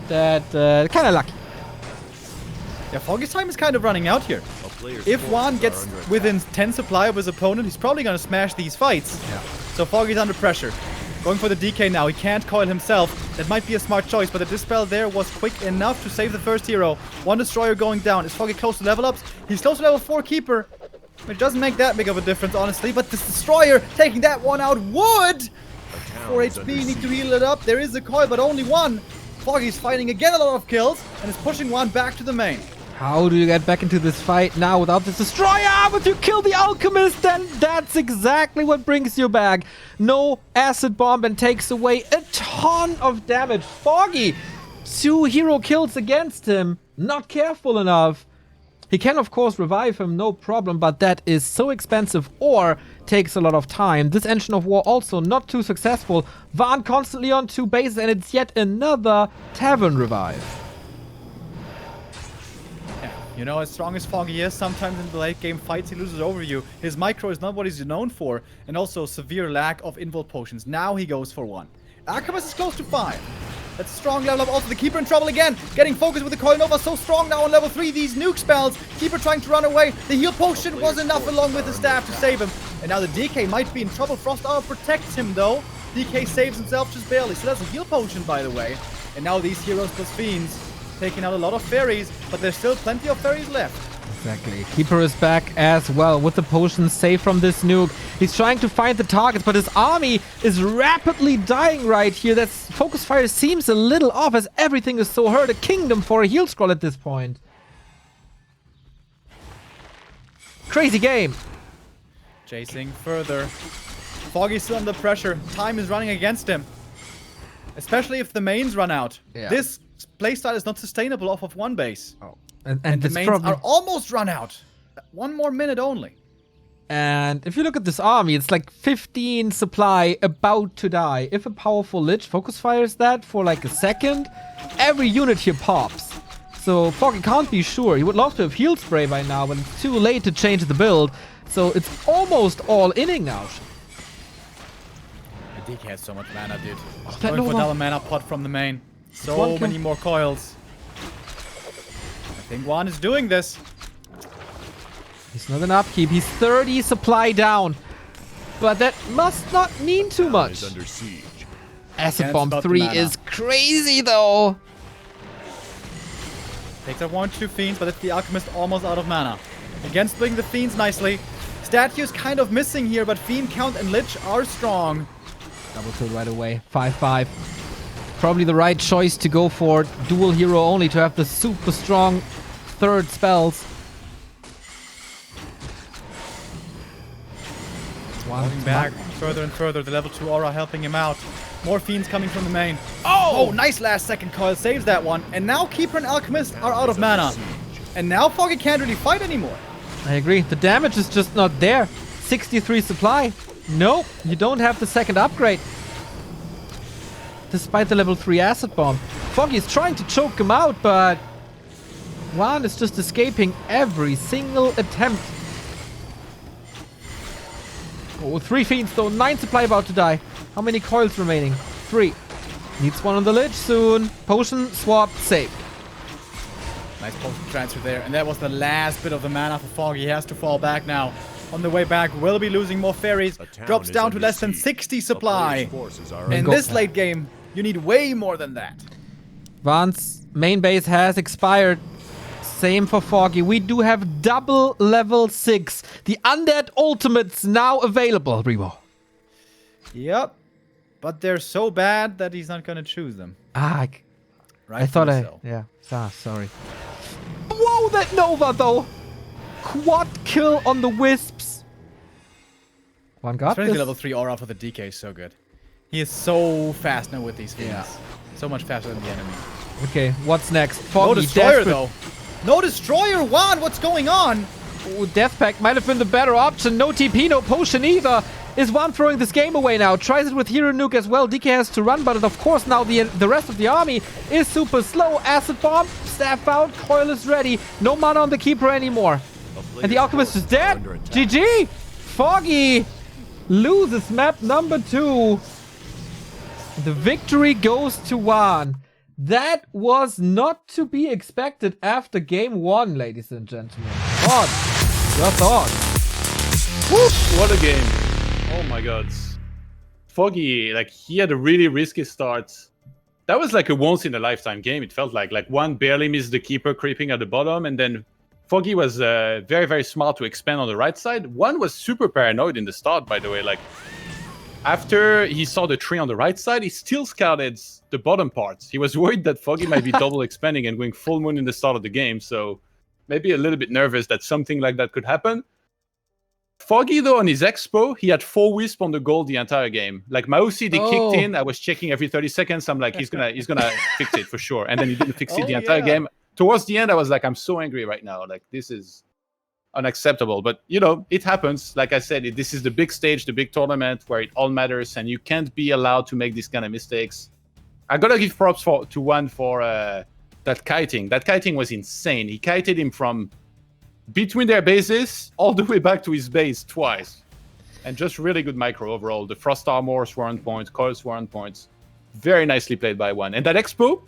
That kind of lucky. Yeah, Foggy's time is kind of running out here. If WaN gets within 10 supply of his opponent, he's probably going to smash these fights. Yeah. So Foggy's under pressure. Going for the DK now. He can't coil himself. That might be a smart choice, but the Dispel there was quick enough to save the first hero. One Destroyer going down. Is Foggy close to level ups? He's close to level 4 Keeper, which doesn't make that big of a difference, honestly. But this Destroyer taking that one out would! 4 HP, need to heal it up. There is a coil, but only one. Foggy's fighting again a lot of kills, and is pushing WaN back to the main. How do you get back into this fight now without this Destroyer? But you kill the Alchemist, then that's exactly what brings you back. No Acid Bomb and takes away a ton of damage. Foggy, 2 hero kills against him. Not careful enough. He can, of course, revive him, no problem, but that is so expensive or takes a lot of time. This Engine of War also not too successful. WaN constantly on 2 bases, and it's yet another Tavern revive. You know, as strong as Foggy is, sometimes in the late game fights he loses overview. His micro is not what he's known for, and also severe lack of invul potions. Now he goes for 1. Alchemist is close to 5. That's a strong level up. Also the Keeper in trouble again. Getting focused with the Coil Nova, so strong now on level 3. These nuke spells. Keeper trying to run away. The heal potion was enough along with the staff to save him. And now the DK might be in trouble. Frost Hour protects him though. DK saves himself just barely. So that's a heal potion, by the way. And now these heroes plus fiends taking out a lot of fairies, but there's still plenty of fairies left. Exactly. Keeper is back as well with the potions saved from this nuke. He's trying to find the targets, but his army is rapidly dying right here. That focus fire seems a little off as everything is so hurt. A kingdom for a heal scroll at this point. Crazy game. Chasing further. Foggy's still under pressure. Time is running against him. Especially if the mains run out. Yeah. This playstyle is not sustainable off of 1 base. Oh. And the mains are almost run out. 1 more minute only. And if you look at this army, it's like 15 supply about to die. If a powerful Lich focus fires that for like a second, every unit here pops. So Foggy can't be sure. He would love to have heal spray by now, but it's too late to change the build. So it's almost all inning now. The DK has so much mana, dude. Oh, Going for double mana pot from the main. So many more coils. I think WaN is doing this. He's not an upkeep. He's 30 supply down. But that must not mean too much. Acid Bomb 3 is crazy though. Takes out 1 or 2 fiends, but it's the Alchemist almost out of mana. Again, splitting the fiends nicely. Statue's kind of missing here, but fiend count and Lich are strong. Double kill right away. 5-5. Probably the right choice to go for dual hero only to have the super strong third spells. Moving back further and further. The level 2 aura helping him out. More fiends coming from the main. Oh, nice last second coil. Saves that one. And now Keeper and Alchemist are out of mana. And now Foggy can't really fight anymore. I agree. The damage is just not there. 63 supply. Nope, you don't have the second upgrade. Despite the level 3 Acid Bomb. Foggy is trying to choke him out, but WaN is just escaping every single attempt. Oh, 3 fiends though. 9 supply about to die. How many coils remaining? 3. Needs 1 on the Lich soon. Potion, swap, save. Nice potion transfer there. And that was the last bit of the mana for Foggy. He has to fall back now. On the way back, will be losing more fairies. Drops down to less than 60 supply. In this late game, you need way more than that. WaN's main base has expired. Same for Foggy. We do have double level 6. The Undead Ultimates now available, Rebo. Yep. But they're so bad that he's not going to choose them. I thought so. Yeah. Sorry. Whoa, that Nova though. Quad kill on the Wisps. WaN got Especially this. the level 3 aura for the DK is so good. He is so fast now with these things. Yeah. So much faster than the enemy. Okay, what's next? No Foggy, destroyer desperate. though. No destroyer, WaN, what's going on? Ooh, Deathpack might have been the better option. No TP, no potion either. Is WaN throwing this game away now? Tries it with Hero Nuke as well. DK has to run, but of course now the rest of the army is super slow. Acid Bomb, staff out, coil is ready. No mana on the Keeper anymore. And the Alchemist is dead. GG! Foggy loses map number 2. The victory goes to WaN. That was not to be expected after game 1, ladies and gentlemen. On, your thoughts? Whoop, what a game. Oh my god. Foggy, like, he had a really risky start. That was like a once-in-a-lifetime game, it felt like. Like, WaN barely missed the Keeper creeping at the bottom, and then Foggy was very, very smart to expand on the right side. WaN was super paranoid in the start, by the way. Like, after he saw the tree on the right side, he still scouted the bottom parts. He was worried that Foggy might be double expanding and going full moon in the start of the game, so maybe a little bit nervous that something like that could happen. Foggy, though, on his expo, he had 4 wisp on the gold the entire game. Like, Mausi, they kicked in. I was checking every 30 seconds. I'm like, he's gonna fix it for sure. And then he didn't fix it the entire game. Towards the end, I was like, I'm so angry right now. Like, this is unacceptable. But, you know, it happens. Like I said, this is the big stage, the big tournament where it all matters, and you can't be allowed to make these kind of mistakes. I gotta give props to WaN for that kiting. That kiting was insane. He kited him from between their bases all the way back to his base twice. And just really good micro overall. The Frost Armors were on point, coils were on points. Very nicely played by WaN. And that expo,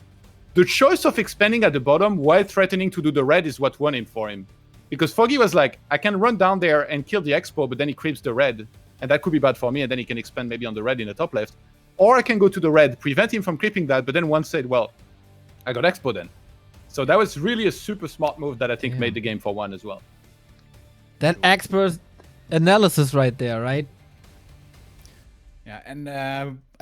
the choice of expanding at the bottom while threatening to do the red is what won him for him. Because Foggy was like, I can run down there and kill the expo, but then he creeps the red. And that could be bad for me, and then he can expand maybe on the red in the top left. Or I can go to the red, prevent him from creeping that, but then WaN said, well, I got expo then. So that was really a super smart move that I think made the game for WaN as well. That expert analysis right there, right? Yeah, and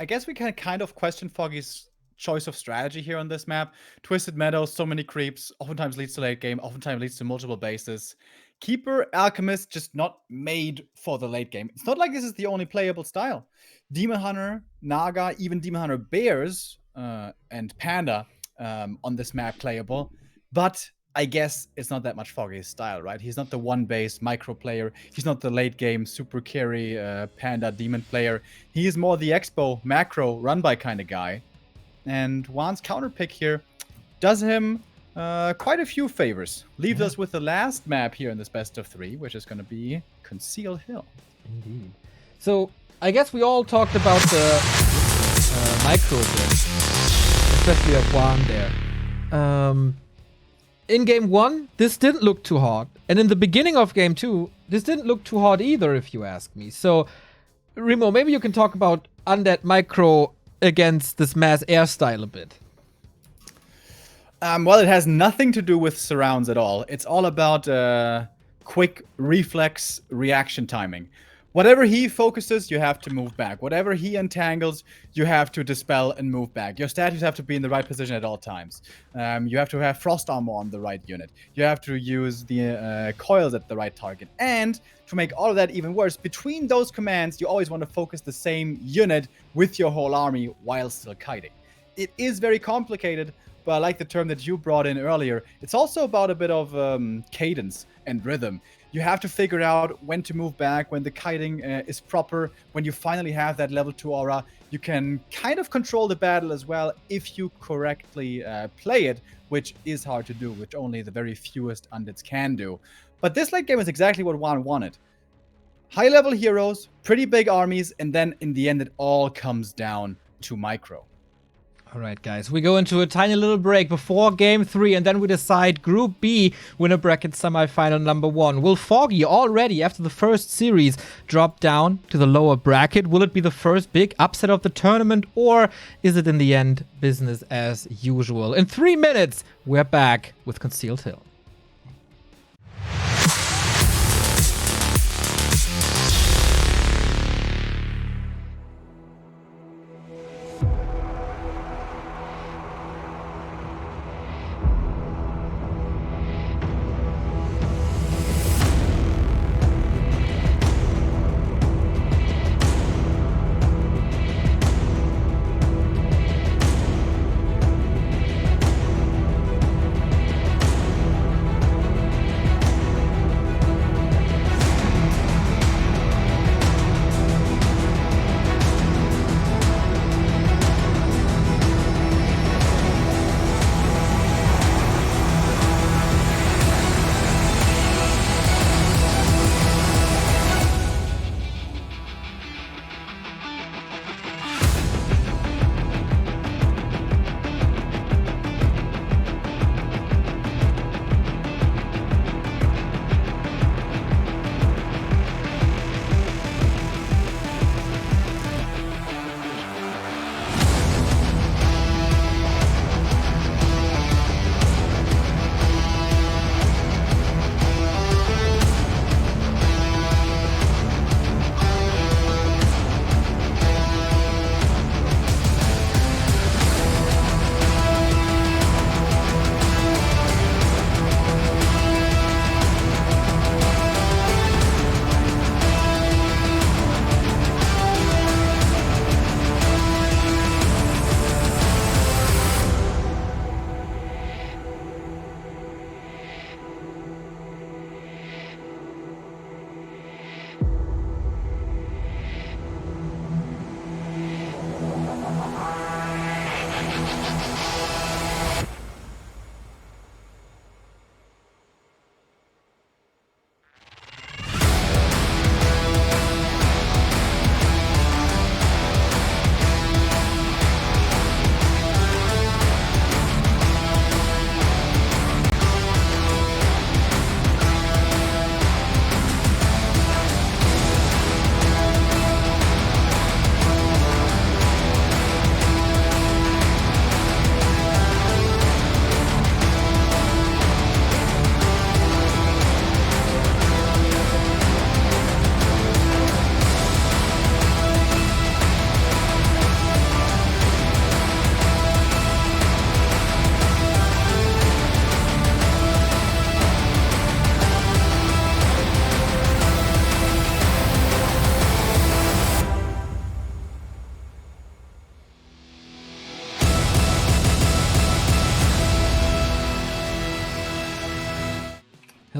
I guess we can kind of question Foggy's choice of strategy here on this map. Twisted Meadows, so many creeps, oftentimes leads to late game, oftentimes leads to multiple bases. Keeper, Alchemist, just not made for the late game. It's not like this is the only playable style. Demon Hunter, Naga, even Demon Hunter Bears and Panda on this map playable. But I guess it's not that much Foggy's style, right? He's not the one-base micro player. He's not the late game super carry Panda Demon player. He is more the expo macro run-by kind of guy. And WaN's counter pick here does him quite a few favors. Leaves us with the last map here in this best of 3, which is going to be Concealed Hill. Indeed. So, I guess we all talked about the micro there, especially of WaN there. In game 1, this didn't look too hard. And in the beginning of game 2, this didn't look too hard either, if you ask me. So, Remo, maybe you can talk about Undead Micro against this mass air style a bit. Well, it has nothing to do with surrounds at all. It's all about quick reflex reaction timing. Whatever he focuses, you have to move back. Whatever he entangles, you have to dispel and move back. Your statues have to be in the right position at all times. You have to have Frost Armor on the right unit. You have to use the coils at the right target. And to make all of that even worse, between those commands, you always want to focus the same unit with your whole army while still kiting. It is very complicated, but I like the term that you brought in earlier. It's also about a bit of cadence and rhythm. You have to figure out when to move back, when the kiting is proper. When you finally have that level 2 aura, you can kind of control the battle as well if you correctly play it, which is hard to do, which only the very fewest undeads can do. But this late game is exactly what WaN wanted. High-level heroes, pretty big armies, and then in the end it all comes down to micro. Alright guys, we go into a tiny little break before game 3 and then we decide Group B winner bracket semifinal number 1. Will Foggy already after the first series drop down to the lower bracket? Will it be the first big upset of the tournament, or is it in the end business as usual? In 3 minutes, we're back with Concealed Hill.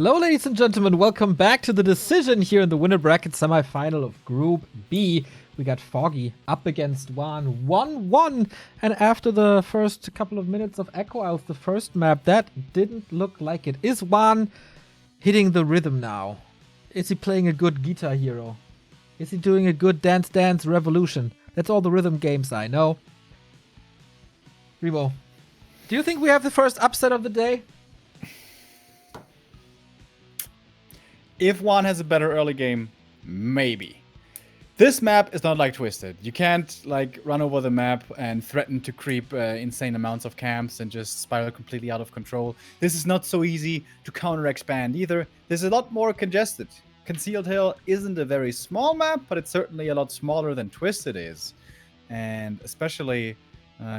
Hello, ladies and gentlemen. Welcome back to the decision here in the winner bracket semifinal of Group B. We got Foggy up against WaN 1-1. And after the first couple of minutes of Echo Isles, the first map, that didn't look like it. Is WaN hitting the rhythm now? Is he playing a good guitar hero? Is he doing a good Dance Dance Revolution? That's all the rhythm games I know. Remo, do you think we have the first upset of the day? If WaN has a better early game, maybe. This map is not like Twisted. You can't like run over the map and threaten to creep insane amounts of camps and just spiral completely out of control. This is not so easy to counter expand either. This is a lot more congested. Concealed Hill isn't a very small map, but it's certainly a lot smaller than Twisted is. And especially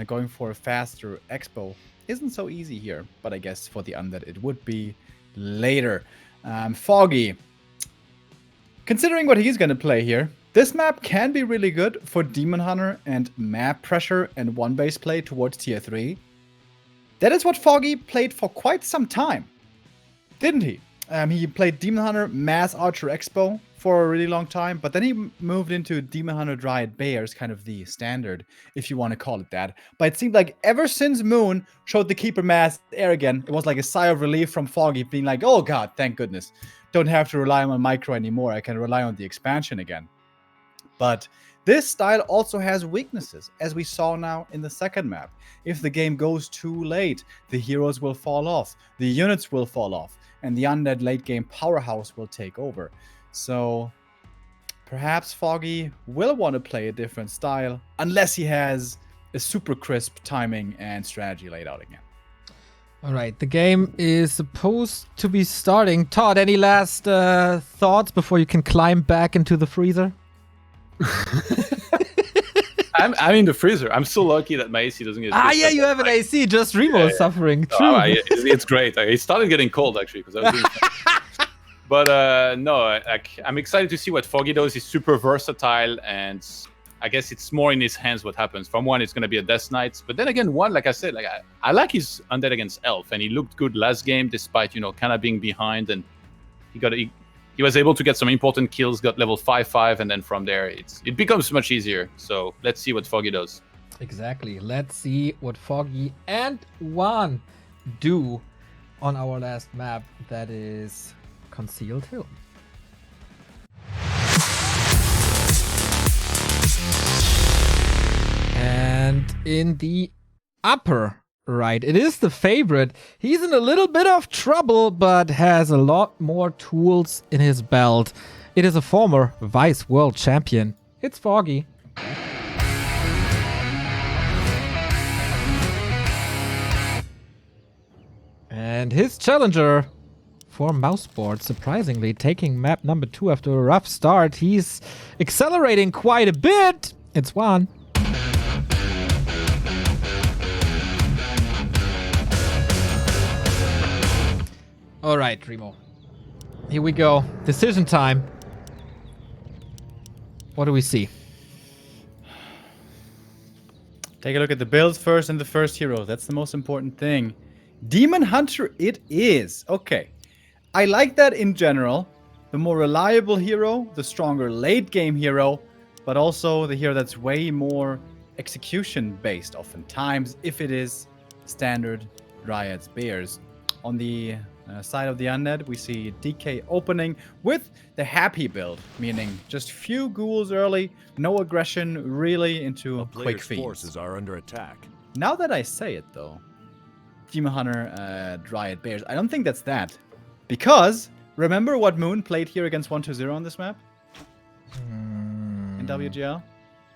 going for a faster expo isn't so easy here. But I guess for the Undead it would be later. Foggy. Considering what he's going to play here, this map can be really good for Demon Hunter and map pressure and one-base play towards tier 3. That is what Foggy played for quite some time, didn't he? He played Demon Hunter Mass Archer Expo for a really long time, but then he moved into Demon Hunter Dryad Bears, kind of the standard, if you want to call it that. But it seemed like ever since Moon showed the Keeper Mass Air again, it was like a sigh of relief from Foggy, being like, oh god, thank goodness. Don't have to rely on micro anymore, I can rely on the expansion again. But this style also has weaknesses, as we saw now in the second map. If the game goes too late, the heroes will fall off, the units will fall off, and the Undead late game powerhouse will take over. So perhaps Foggy will want to play a different style, unless he has a super crisp timing and strategy laid out again. All right, the game is supposed to be starting. Todd, any last thoughts before you can climb back into the freezer? I'm in the freezer. I'm so lucky that my AC doesn't get. Yeah, you have an AC. Just Remo is suffering. True. It's great. It started getting cold actually because I was doing. But no, I'm excited to see what Foggy does. He's super versatile, and I guess it's more in his hands what happens. From WaN, it's going to be a Death Knight. But then again, WaN, like I said, like I like his Undead against Elf, and he looked good last game despite kind of being behind, and he was able to get some important kills, got level 5/5, and then from there it becomes much easier. So let's see what Foggy does. Exactly. Let's see what Foggy and WaN do on our last map. That is Concealed Hill. And in the upper right, it is the favorite. He's in a little bit of trouble, but has a lot more tools in his belt. It is a former Vice World Champion. It's Foggy. And his challenger for Mouseboard, surprisingly, taking map number 2 after a rough start. He's accelerating quite a bit. It's WaN. All right, Remo. Here we go. Decision time. What do we see? Take a look at the builds first and the first hero. That's the most important thing. Demon Hunter it is. Okay. I like that in general. The more reliable hero, the stronger late game hero, but also the hero that's way more execution based oftentimes if it is standard Dryads Bears. On the side of the Undead, we see DK opening with the happy build, meaning just few ghouls early, no aggression really into quick feeds. Forces are under attack. Now that I say it though, Demon Hunter Dryad Bears, I don't think that's that. Because, remember what Moon played here against 1-2-0 on this map? In WGL?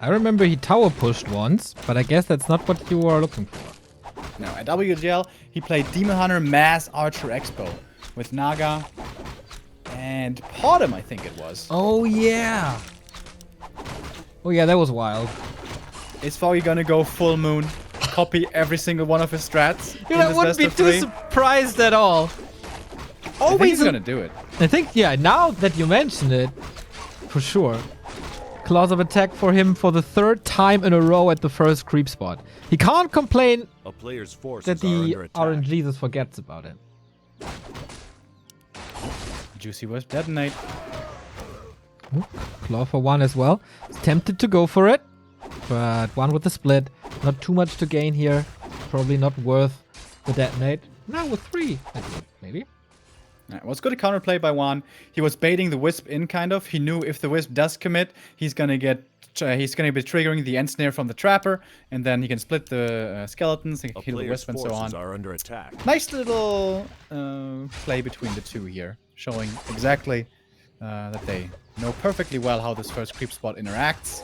I remember he tower pushed once, but I guess that's not what you were looking for. No, at WGL, he played Demon Hunter Mass Archer Expo with Naga and Potem, I think it was. Oh, yeah. Oh, yeah, that was wild. Is Foggy gonna go full Moon, copy every single one of his strats? Yeah, I wouldn't be too surprised at all. I think he's gonna do it. I think, yeah, now that you mention it, for sure. Claws of attack for him for the 3rd time in a row at the first creep spot. He can't complain A player's forces that are the under attack. RNG just forgets about it. juicy Wisp detonate. Ooh, claw for one as well. He's tempted to go for it, but one with the split. Not too much to gain here. Probably not worth the detonate. Now with 3, maybe. Yeah, it was good counterplay by WaN. He was baiting the Wisp in, kind of. He knew if the Wisp does commit, he's gonna be triggering the end snare from the Trapper, and then he can split the skeletons and kill the Wisp and so on. Are under attack. Nice little play between the two here, showing exactly that they know perfectly well how this first creep spot interacts.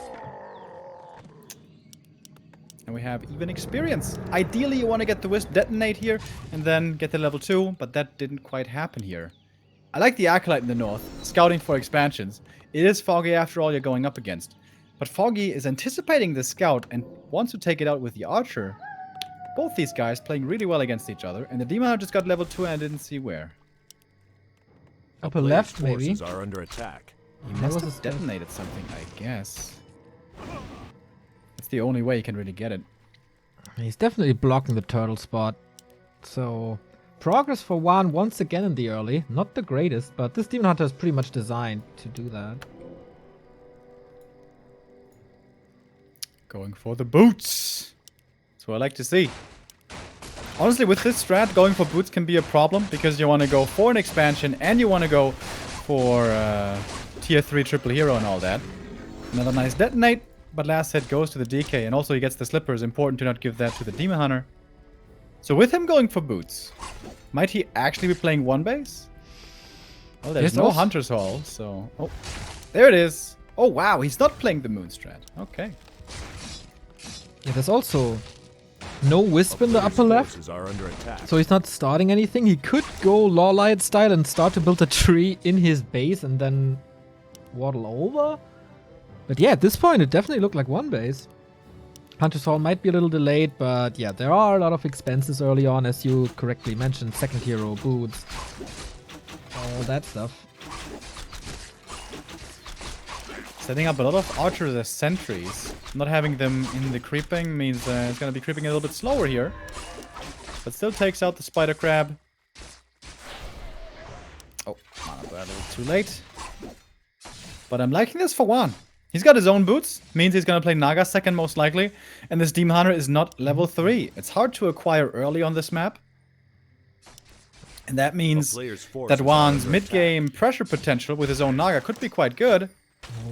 And we have even experience. Ideally, you want to get the Wisp detonate here and then get the level 2, but that didn't quite happen here. I like the Acolyte in the north, scouting for expansions. It is Foggy after all you're going up against. But Foggy is anticipating the scout and wants to take it out with the Archer. Both these guys playing really well against each other, and the Demon Hunter just got level 2 and I didn't see where. Upper left, maybe. Forces are under attack. He must have detonated something, I guess. It's the only way you can really get it. He's definitely blocking the turtle spot. So, progress for WaN once again in the early. Not the greatest, but this Demon Hunter is pretty much designed to do that. Going for the boots. That's what I like to see. Honestly, with this strat, going for boots can be a problem because you want to go for an expansion and you want to go for tier 3 triple hero and all that. Another nice detonate, but last hit goes to the DK, and also he gets the slippers. Important to not give that to the Demon Hunter. So with him going for boots, might he actually be playing one base? Well, there's no Hunter's Hall, so... Oh, there it is. Oh, wow, he's not playing the Moon strat. Okay. Yeah, there's also no Wisp in the upper left, so he's not starting anything. He could go Lawlight style and start to build a tree in his base and then waddle over. But yeah, at this point, it definitely looked like one base. Hunter's Hall might be a little delayed, but yeah, there are a lot of expenses early on, as you correctly mentioned. Second hero, boots, all that stuff. Setting up a lot of archers as sentries. Not having them in the creeping means it's going to be creeping a little bit slower here. But still takes out the spider crab. Oh, a little too late. But I'm liking this for WaN. He's got his own boots. Means he's going to play Naga second most likely. And this Demon Hunter is not level 3. It's hard to acquire early on this map. And that means that WaN's mid-game pressure potential with his own Naga could be quite good.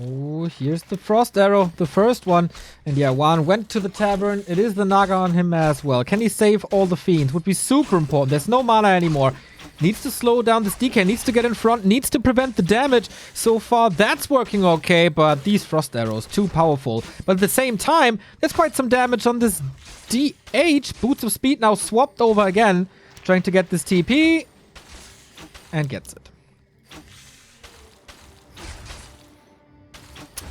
Oh, here's the Frost Arrow, the first one. And yeah, WaN went to the tavern. It is the Naga on him as well. Can he save all the fiends? Would be super important. There's no mana anymore. Needs to slow down this DK, needs to get in front, needs to prevent the damage. So far, that's working okay, but these Frost Arrows, too powerful. But at the same time, there's quite some damage on this DH. Boots of Speed now swapped over again, trying to get this TP, and gets it.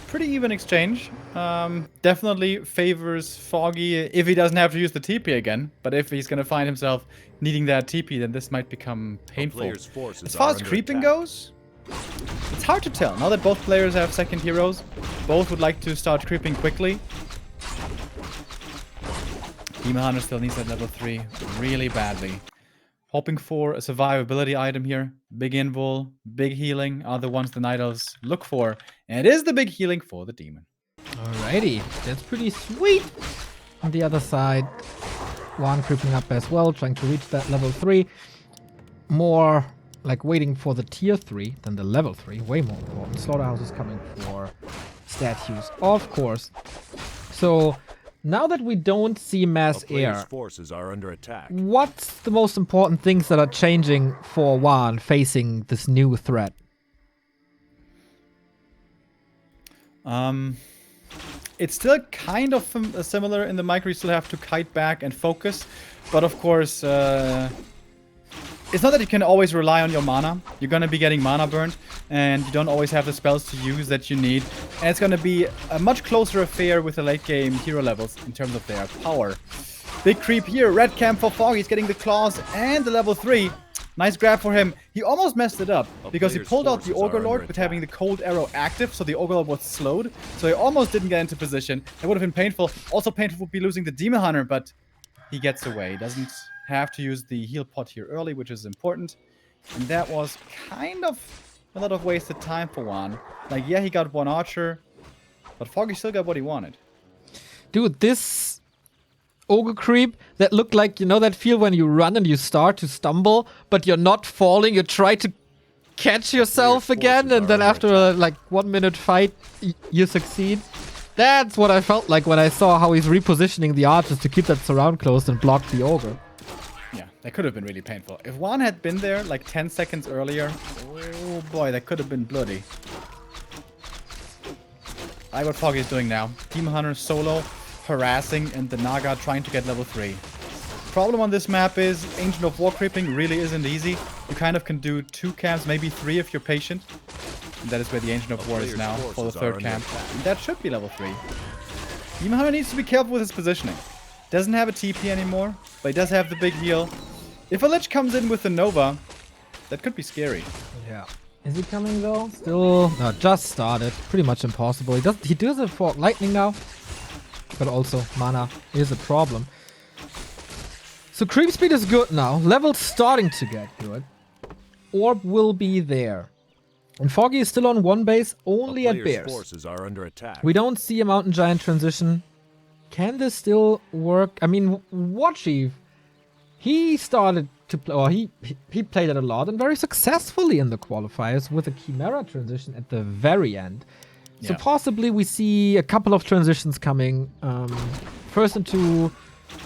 Pretty even exchange. Definitely favors Foggy if he doesn't have to use the TP again. But if he's going to find himself needing that TP, then this might become painful. As far as creeping goes, it's hard to tell. Now that both players have second heroes, both would like to start creeping quickly. Demon Hunter still needs that level 3 really badly. Hoping for a survivability item here. Big invul, big healing are the ones the Night Elves look for. And it is the big healing for the Demon. Alrighty, that's pretty sweet. On the other side, WaN creeping up as well, trying to reach that level 3. More like waiting for the tier 3 than the level 3. Way more important. Slaughterhouse is coming for statues, of course. So... now that we don't see mass air, forces are under attack. What's the most important things that are changing for WaN facing this new threat? It's still kind of similar in the micro. You still have to kite back and focus. But of course, it's not that you can always rely on your mana. You're going to be getting mana burned, and you don't always have the spells to use that you need. And it's going to be a much closer affair with the late game hero levels in terms of their power. Big creep here. Red camp for Foggy. He's getting the claws and the level 3. Nice grab for him. He almost messed it up because he pulled out the Ogre Lord with having the cold arrow active, so the Ogre Lord was slowed. So he almost didn't get into position. It would have been painful. Also painful would be losing the Demon Hunter, but he gets away. He doesn't have to use the heal pot here early, which is important. And that was kind of a lot of wasted time for WaN. Like, yeah, he got one archer, but Foggy still got what he wanted. Dude, this ogre creep that looked like, you know, that feel when you run and you start to stumble, but you're not falling. You try to catch yourself again, and then after a like 1 minute fight, you succeed. That's what I felt like when I saw how he's repositioning the archers to keep that surround closed and block the ogre. Yeah, that could have been really painful. If WaN had been there like 10 seconds earlier, oh boy, that could have been bloody. I like what Foggy is doing now. Demon Hunter solo, harassing, and the Naga trying to get level 3. Problem on this map is Ancient of War creeping really isn't easy. You kind of can do 2 camps, maybe 3 if you're patient. And that is where the Ancient of War is now for the 3rd camp. And that should be level 3. Demon Hunter needs to be careful with his positioning. Doesn't have a TP anymore, but he does have the big heal. If a Lich comes in with the Nova, that could be scary. Yeah. Is he coming though? Still, no, just started. Pretty much impossible. He does it for lightning now, but also mana is a problem. So creep speed is good now. Level's starting to get good. Orb will be there. And Foggy is still on 1 base, only at bears. Forces are under attack. We don't see a mountain giant transition. Can this still work? I mean, Watchief, he started to play, or he played it a lot and very successfully in the qualifiers with a Chimera transition at the very end. So possibly we see a couple of transitions coming. First into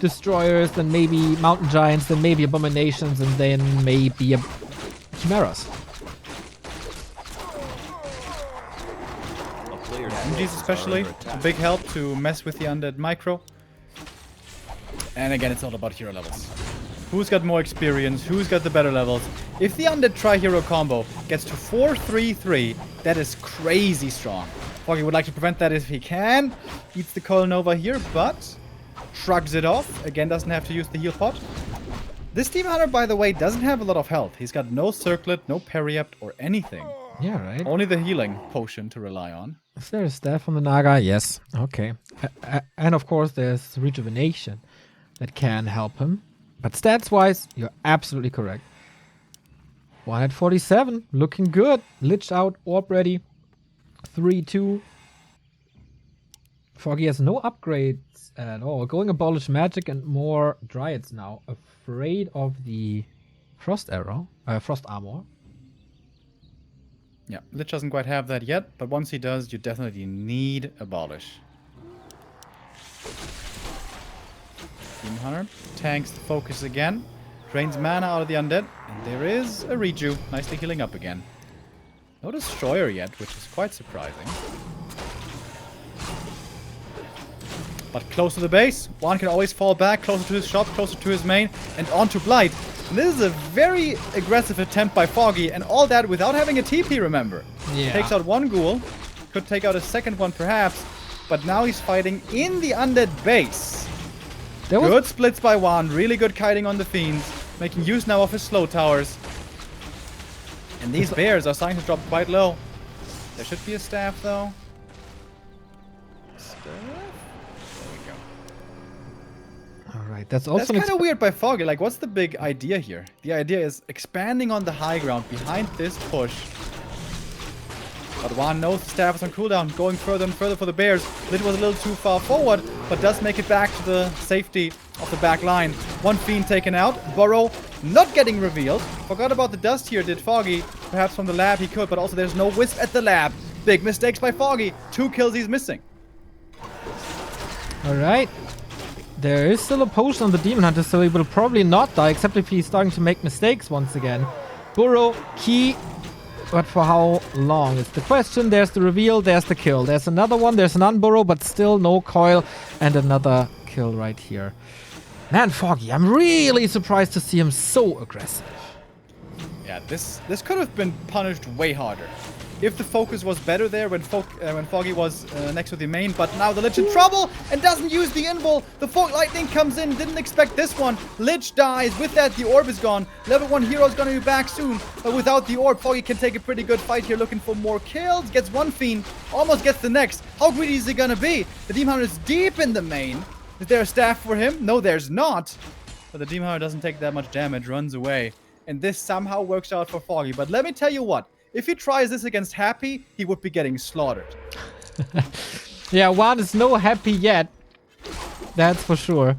destroyers, then maybe mountain giants, then maybe abominations, and then maybe chimeras. MGs especially, a big help to mess with the undead micro. And again, it's all about hero levels. Who's got more experience? Who's got the better levels? If the undead tri-hero combo gets to 4-3-3, that is crazy strong. Foggy would like to prevent that if he can. Eats the Coil Nova here, but shrugs it off. Again, doesn't have to use the heal pot. This Demon Hunter, by the way, doesn't have a lot of health. He's got no circlet, no periapt, or anything. Yeah, right. Only the healing potion to rely on. Is there a staff on the Naga? Yes. Okay. And of course, there's rejuvenation that can help him. But stats-wise, you're absolutely correct. 1 at 47, looking good. Lich out, orb ready. 3-2. Foggy has no upgrades at all. Going abolish magic and more dryads now. Afraid of the frost armor. Yeah, Lich doesn't quite have that yet, but once he does, you definitely need abolish. Demon Hunter tanks the focus again, drains mana out of the undead, and there is a reju, nicely healing up again. No destroyer yet, which is quite surprising. But close to the base, WaN can always fall back, closer to his shop, closer to his main, and onto Blight. And this is a very aggressive attempt by Foggy, and all that without having a TP, remember. Yeah. Takes out one ghoul, could take out a second one perhaps, but now he's fighting in the undead base. Good splits by WaN, really good kiting on the fiends, making use now of his slow towers. And these bears are starting to drop quite low. There should be a staff though. Staff? There we go. Alright, that's also That's kind of weird by Foggy. Like, what's the big idea here? The idea is expanding on the high ground behind this push. But WaN knows the staff is on cooldown, going further and further for the bears. Lit was a little too far forward, but does make it back to the safety of the back line. One fiend taken out. Burrow not getting revealed. Forgot about the dust here, did Foggy. Perhaps from the lab he could, but also there's no wisp at the lab. Big mistakes by Foggy. 2 kills he's missing. Alright. There is still a potion on the Demon Hunter, so he will probably not die, except if he's starting to make mistakes once again. Burrow, key. But for how long is the question. There's the reveal, there's the kill. There's another one, there's an unburrow, but still no coil. And another kill right here. Man, Foggy, I'm really surprised to see him so aggressive. Yeah, this could have been punished way harder. If the focus was better there when Foggy was next to the main, but now the Lich in trouble and doesn't use the invul. The lightning comes in, didn't expect this one. Lich dies. With that, the orb is gone. Level 1 hero is going to be back soon, but without the orb, Foggy can take a pretty good fight here, looking for more kills. Gets one fiend, almost gets the next. How greedy is he going to be? The Demon Hunter is deep in the main. Is there a staff for him? No, there's not. But the Demon Hunter doesn't take that much damage, runs away. And this somehow works out for Foggy. But let me tell you what. If he tries this against Happy, he would be getting slaughtered. Yeah, WaN is no Happy yet. That's for sure.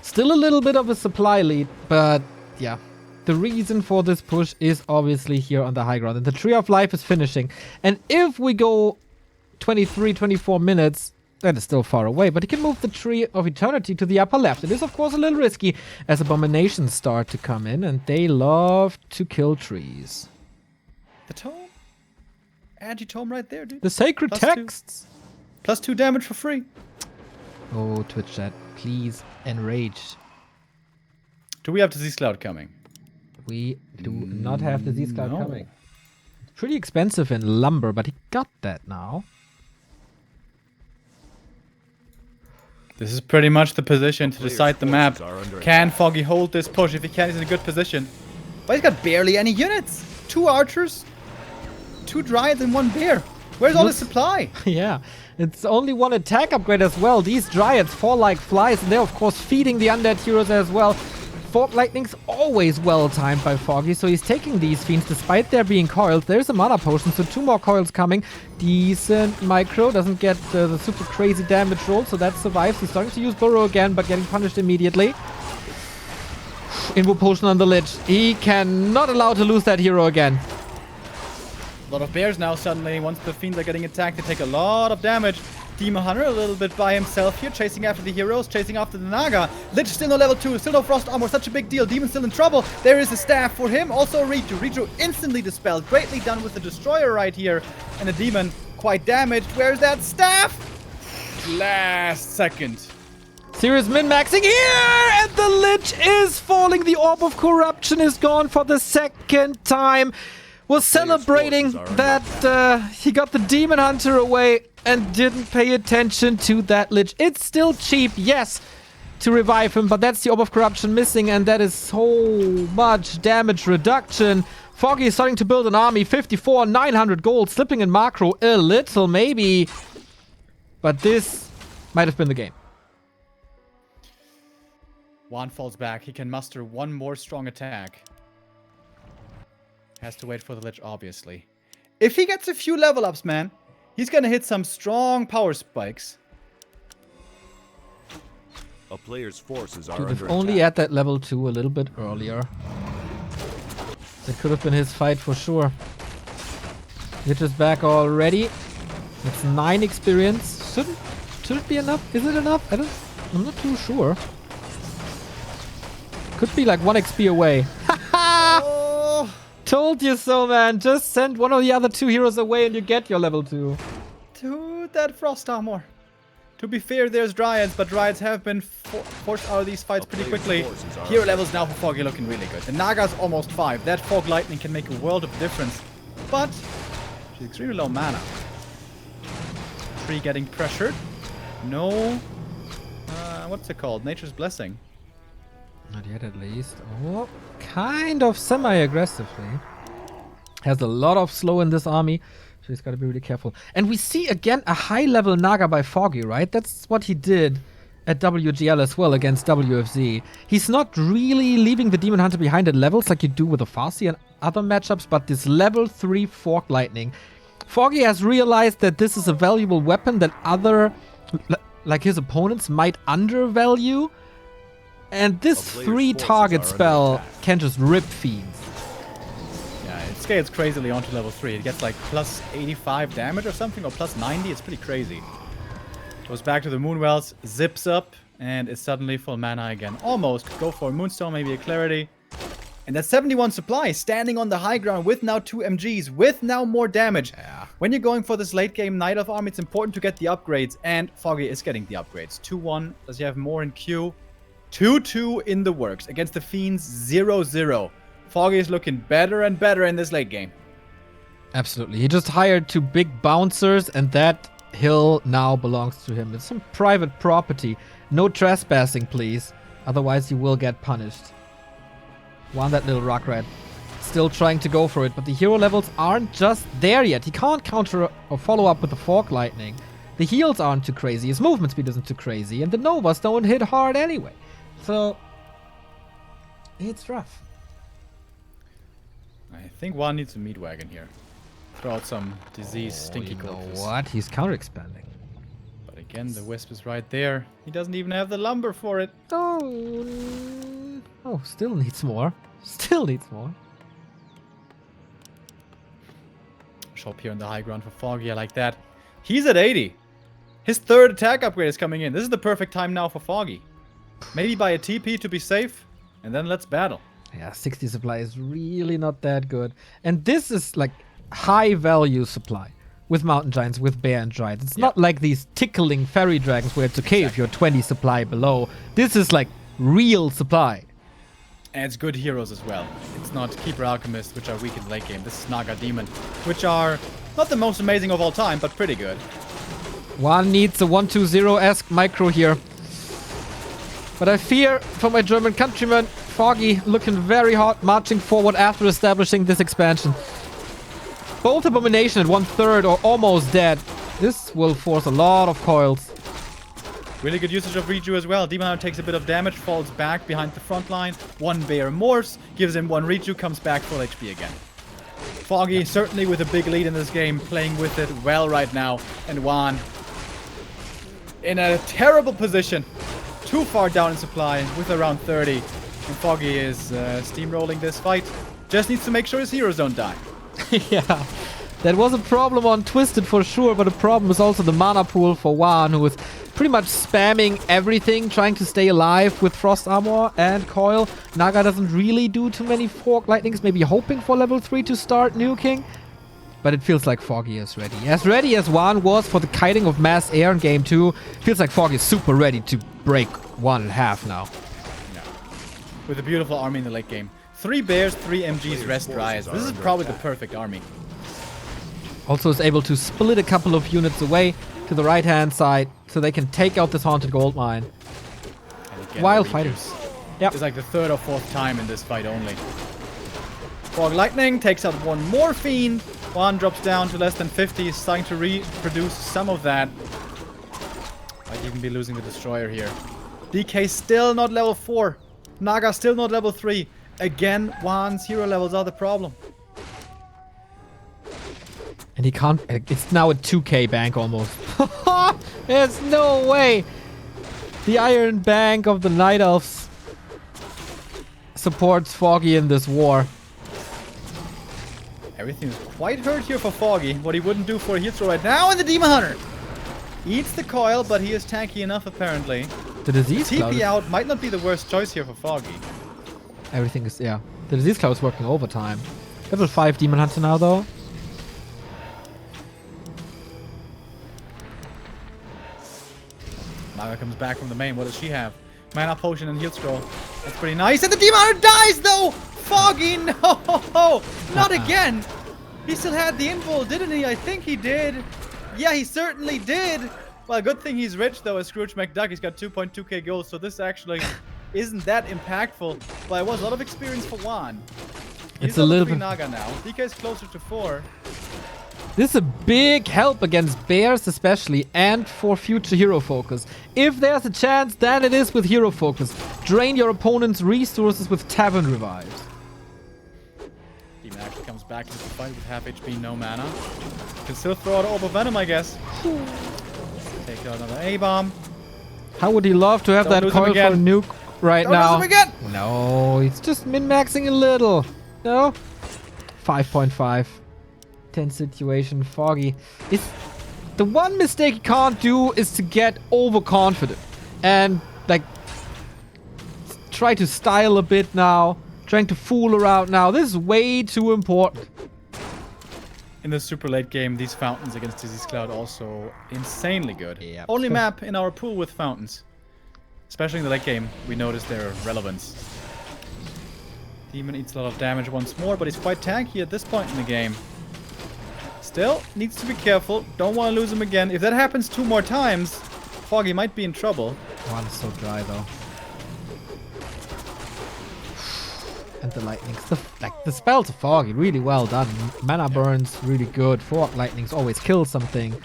Still a little bit of a supply lead, but yeah. The reason for this push is obviously here on the high ground. And the Tree of Life is finishing. And if we go 23, 24 minutes, that is still far away. But he can move the Tree of Eternity to the upper left. It is, of course, a little risky as abominations start to come in. And they love to kill trees. The tome? Anti-tome right there, dude. The sacred +2. texts. +2 damage for free. Oh, Twitch chat, please enrage. Do we have the Z-Cloud coming? We do not have the Z-Cloud No. coming. It's pretty expensive in lumber, but he got that now. This is pretty much the position to decide the map. Are under Can Foggy hold this push? If he can, he's in a good position. But he's got barely any units. 2 archers, 2 dryads, and 1 bear. Where's all his supply? Yeah, it's only 1 attack upgrade as well. These dryads fall like flies, and they're of course feeding the undead heroes as well. Fork Lightning's always well timed by Foggy, so he's taking these fiends despite there being coils. There's a mana potion, so 2 more coils coming. Decent micro, doesn't get the super crazy damage roll, so that survives. He's starting to use Burrow again, but getting punished immediately. Invo potion on the Lich. He cannot allow to lose that hero again. A lot of bears now suddenly. Once the fiends are getting attacked, they take a lot of damage. Demon Hunter a little bit by himself here, chasing after the heroes, chasing after the Naga. Lich still no level 2, still no frost armor, such a big deal. Demon still in trouble. There is a staff for him. Also a Reju. Reju instantly dispelled. Greatly done with the Destroyer right here. And the Demon quite damaged. Where's that staff? Last second. Serious min-maxing here, and the Lich is falling. The Orb of Corruption is gone for the second time. Was celebrating that he got the Demon Hunter away and didn't pay attention to that Lich. It's still cheap, yes, to revive him, but that's the Orb of Corruption missing, and that is so much damage reduction. Foggy is starting to build an army. 54, 900 gold, slipping in macro a little, maybe. But this might have been the game. WaN falls back. He can muster 1 more strong attack. Has to wait for the Lich, obviously. If he gets a few level ups, man, he's gonna hit some strong power spikes. A player's forces are Dude, if under only attack. at that level 2 a little bit earlier. That could have been his fight for sure. Lich is back already. It's 9 experience. Should it be enough? Is it enough? I'm not too sure. Could be like 1 XP away. Oh, Told you so, man. Just send one of the other 2 heroes away and you get your level 2. dude, that frost armor. To be fair, there's dryads, but dryads have been forced out of these fights pretty quickly. Hero levels now for Foggy looking really good. The Naga's almost 5. That Fog Lightning can make a world of difference. But she's extremely low mana. Tree getting pressured. No. What's it called? Nature's Blessing. Not yet, at least. Oh, kind of semi-aggressively. Has a lot of slow in this army, so he's got to be really careful. And we see again a high-level Naga by Foggy, right? That's what he did at WGL as well against WFZ. He's not really leaving the Demon Hunter behind at levels like you do with the Farsi and other matchups, but this level 3 Fork Lightning. Foggy has realized that this is a valuable weapon that other, like his opponents, might undervalue. And this 3-target spell can just rip fiends. Yeah, it scales crazily onto level 3. It gets like plus 85 damage or something, or plus 90. It's pretty crazy. Goes back to the Moonwells, zips up, and is suddenly full mana again. Almost. Could go for a Moonstone, maybe a Clarity. And that's 71 supply, standing on the high ground with now 2 MGs, with now more damage. Yeah. When you're going for this late game Night Elf army, it's important to get the upgrades, and Foggy is getting the upgrades. 2-1. Does he have more in queue? 2-2 in the works. Against the Fiends, 0-0. Foggy is looking better and better in this late game. Absolutely. He just hired 2 big bouncers, and that hill now belongs to him. It's some private property. No trespassing, please. Otherwise, you will get punished. One, that little rock rat. Still trying to go for it, but the hero levels aren't just there yet. He can't counter or follow up with the Fork Lightning. The heals aren't too crazy. His movement speed isn't too crazy. And the Novas don't hit hard anyway. So, it's rough. I think WaN needs a meat wagon here. throw out some disease stinky You know corpses. what? He's counter expanding. But again, the wisp is right there. He doesn't even have the lumber for it. Oh, still needs more. Still needs more. Shop here on the high ground for Foggy. I like that. He's at 80. His third attack upgrade is coming in. This is the perfect time now for Foggy. Maybe buy a TP to be safe, and then let's battle. Yeah, 60 supply is really not that good. And this is like high value supply with Mountain Giants, with Bear and Giants. It's not like these tickling fairy dragons where it's okay if you're 20 supply below. This is like real supply. And it's good heroes as well. It's not Keeper Alchemist, which are weak in late game. This is Naga Demon, which are not the most amazing of all time, but pretty good. WaN needs a 1-2-0-esque micro here. But I fear for my German countrymen, Foggy looking very hot, marching forward after establishing this expansion. Both Abomination at 1/3 or almost dead. This will force a lot of coils. Really good usage of Reju as well. Demon Hunter takes a bit of damage, falls back behind the front line. One Bear morphs, gives him one Reju, comes back full HP again. Foggy certainly with a big lead in this game, playing with it well right now. And WaN in a terrible position. Too far down in supply with around 30. And Foggy is steamrolling this fight. Just needs to make sure his heroes don't die. Yeah, that was a problem on Twisted for sure, but a problem is also the mana pool for WaN, who is pretty much spamming everything, trying to stay alive with Frost Armor and Coil. Naga doesn't really do too many Fork Lightnings, maybe hoping for level 3 to start nuking. But it feels like Foggy is ready. As ready as WaN was for the kiting of Mass Air in Game 2, feels like Foggy is super ready to break one in half now. Yeah. With a beautiful army in the late game. 3 Bears, 3 MGs, rest Dryas. This is probably the perfect army. Also is able to split a couple of units away to the right-hand side so they can take out this Haunted Gold Mine. And again, While the fighting. Reju's. Yep. It's like the 3rd or 4th time in this fight only. Fog Lightning takes out one Morphine. WaN drops down to less than 50. He's starting to reproduce some of that. Might even be losing the Destroyer here. DK still not level 4. Naga still not level 3. Again, WaN's hero levels are the problem. And he can't... It's now a 2k bank almost. There's no way! The Iron Bank of the Night Elves supports Foggy in this war. Everything's quite hurt here for Foggy. What he wouldn't do for a heal throw right now. And the Demon Hunter eats the coil, but he is tanky enough apparently. The Disease TP Cloud... out might not be the worst choice here for Foggy. Everything is... Yeah. The Disease Cloud is working overtime. Level 5 Demon Hunter now though. Naga comes back from the main. What does she have? Mana Potion and Heal Scroll. That's pretty nice. And the Demon Hunter dies though! Foggy, no! Not again! He still had the invul, didn't he? I think he did. Yeah, he certainly did. Well, good thing he's rich though, as Scrooge McDuck. He's got 2.2k gold, so this actually isn't that impactful. But it was a lot of experience for WaN. It's a little bit... Naga now. DK is closer to 4. This is a big help against bears especially, and for future hero focus. If there's a chance, then it is with hero focus. Drain your opponent's resources with Tavern Revives. Demon actually comes back into the fight with half HP, no mana. Can still throw out Orb of Venom, I guess. Take out another A-bomb. How would he love to have Don't that lose him coil for a again. nuke right Don't now? lose him again! No, he's just min-maxing a little. No? 5.5. Tense situation. Foggy. The one mistake he can't do is to get overconfident. And, like, try to style a bit now. Trying to fool around now. This is way too important. In the super late game, these fountains against Disease Cloud also insanely good. Yeah. Only map in our pool with fountains. Especially in the late game, we noticed their relevance. Demon eats a lot of damage once more, but he's quite tanky at this point in the game. Still, needs to be careful. Don't want to lose him again. If that happens 2 more times, Foggy might be in trouble. One's so dry though. And the lightnings, the spells are Foggy, really well done. Mana burns, really good. Fork lightnings always kill something.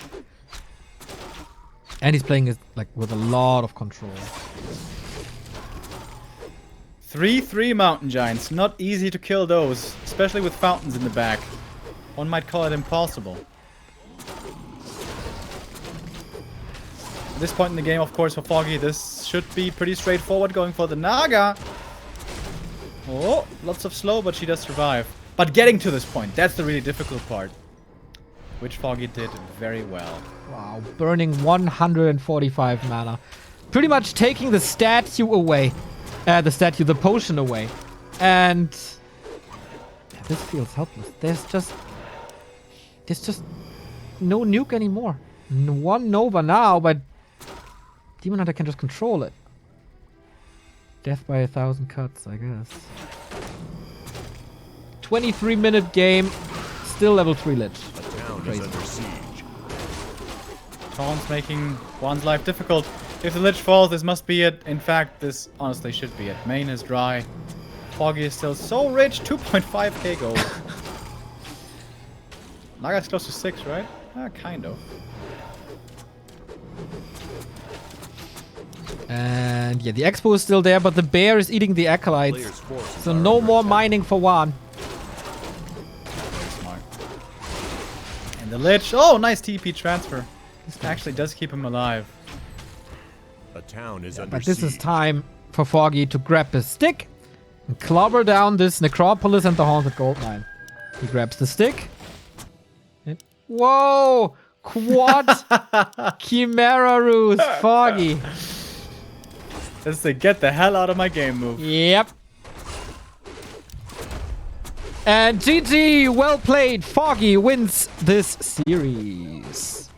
And he's playing it like with a lot of control. 3/3 Mountain Giants. Not easy to kill those, especially with fountains in the back. One might call it impossible. At this point in the game, of course, for Foggy, this should be pretty straightforward, going for the Naga. Oh, lots of slow, but she does survive. But getting to this point, that's the really difficult part. Which Foggy did very well. Wow, burning 145 mana. Pretty much taking the statue away. The potion away. And yeah, this feels helpless. There's just no nuke anymore. One Nova now, but Demon Hunter can just control it. Death by 1,000 cuts, I guess. 23-minute game, still level 3 Lich. A town is under siege. Taunts making one's life difficult. If the Lich falls, this must be it. In fact, this honestly should be it. Main is dry. Foggy is still so rich. 2.5k gold. Naga's close to 6, right? Kind of. And yeah, the Expo is still there, but the bear is eating the acolytes. Players' forces So are no under more attack. mining for WaN. Very smart. And the Lich. Oh, nice TP transfer. This actually does keep him alive. A town is under But this is siege. time for Foggy to grab his stick and clobber down this necropolis and the haunted goldmine. He grabs the stick. And whoa! Quad Chimera Ruse, Foggy. That's the get the hell out of my game move. Yep. And GG, well played. Foggy wins this series.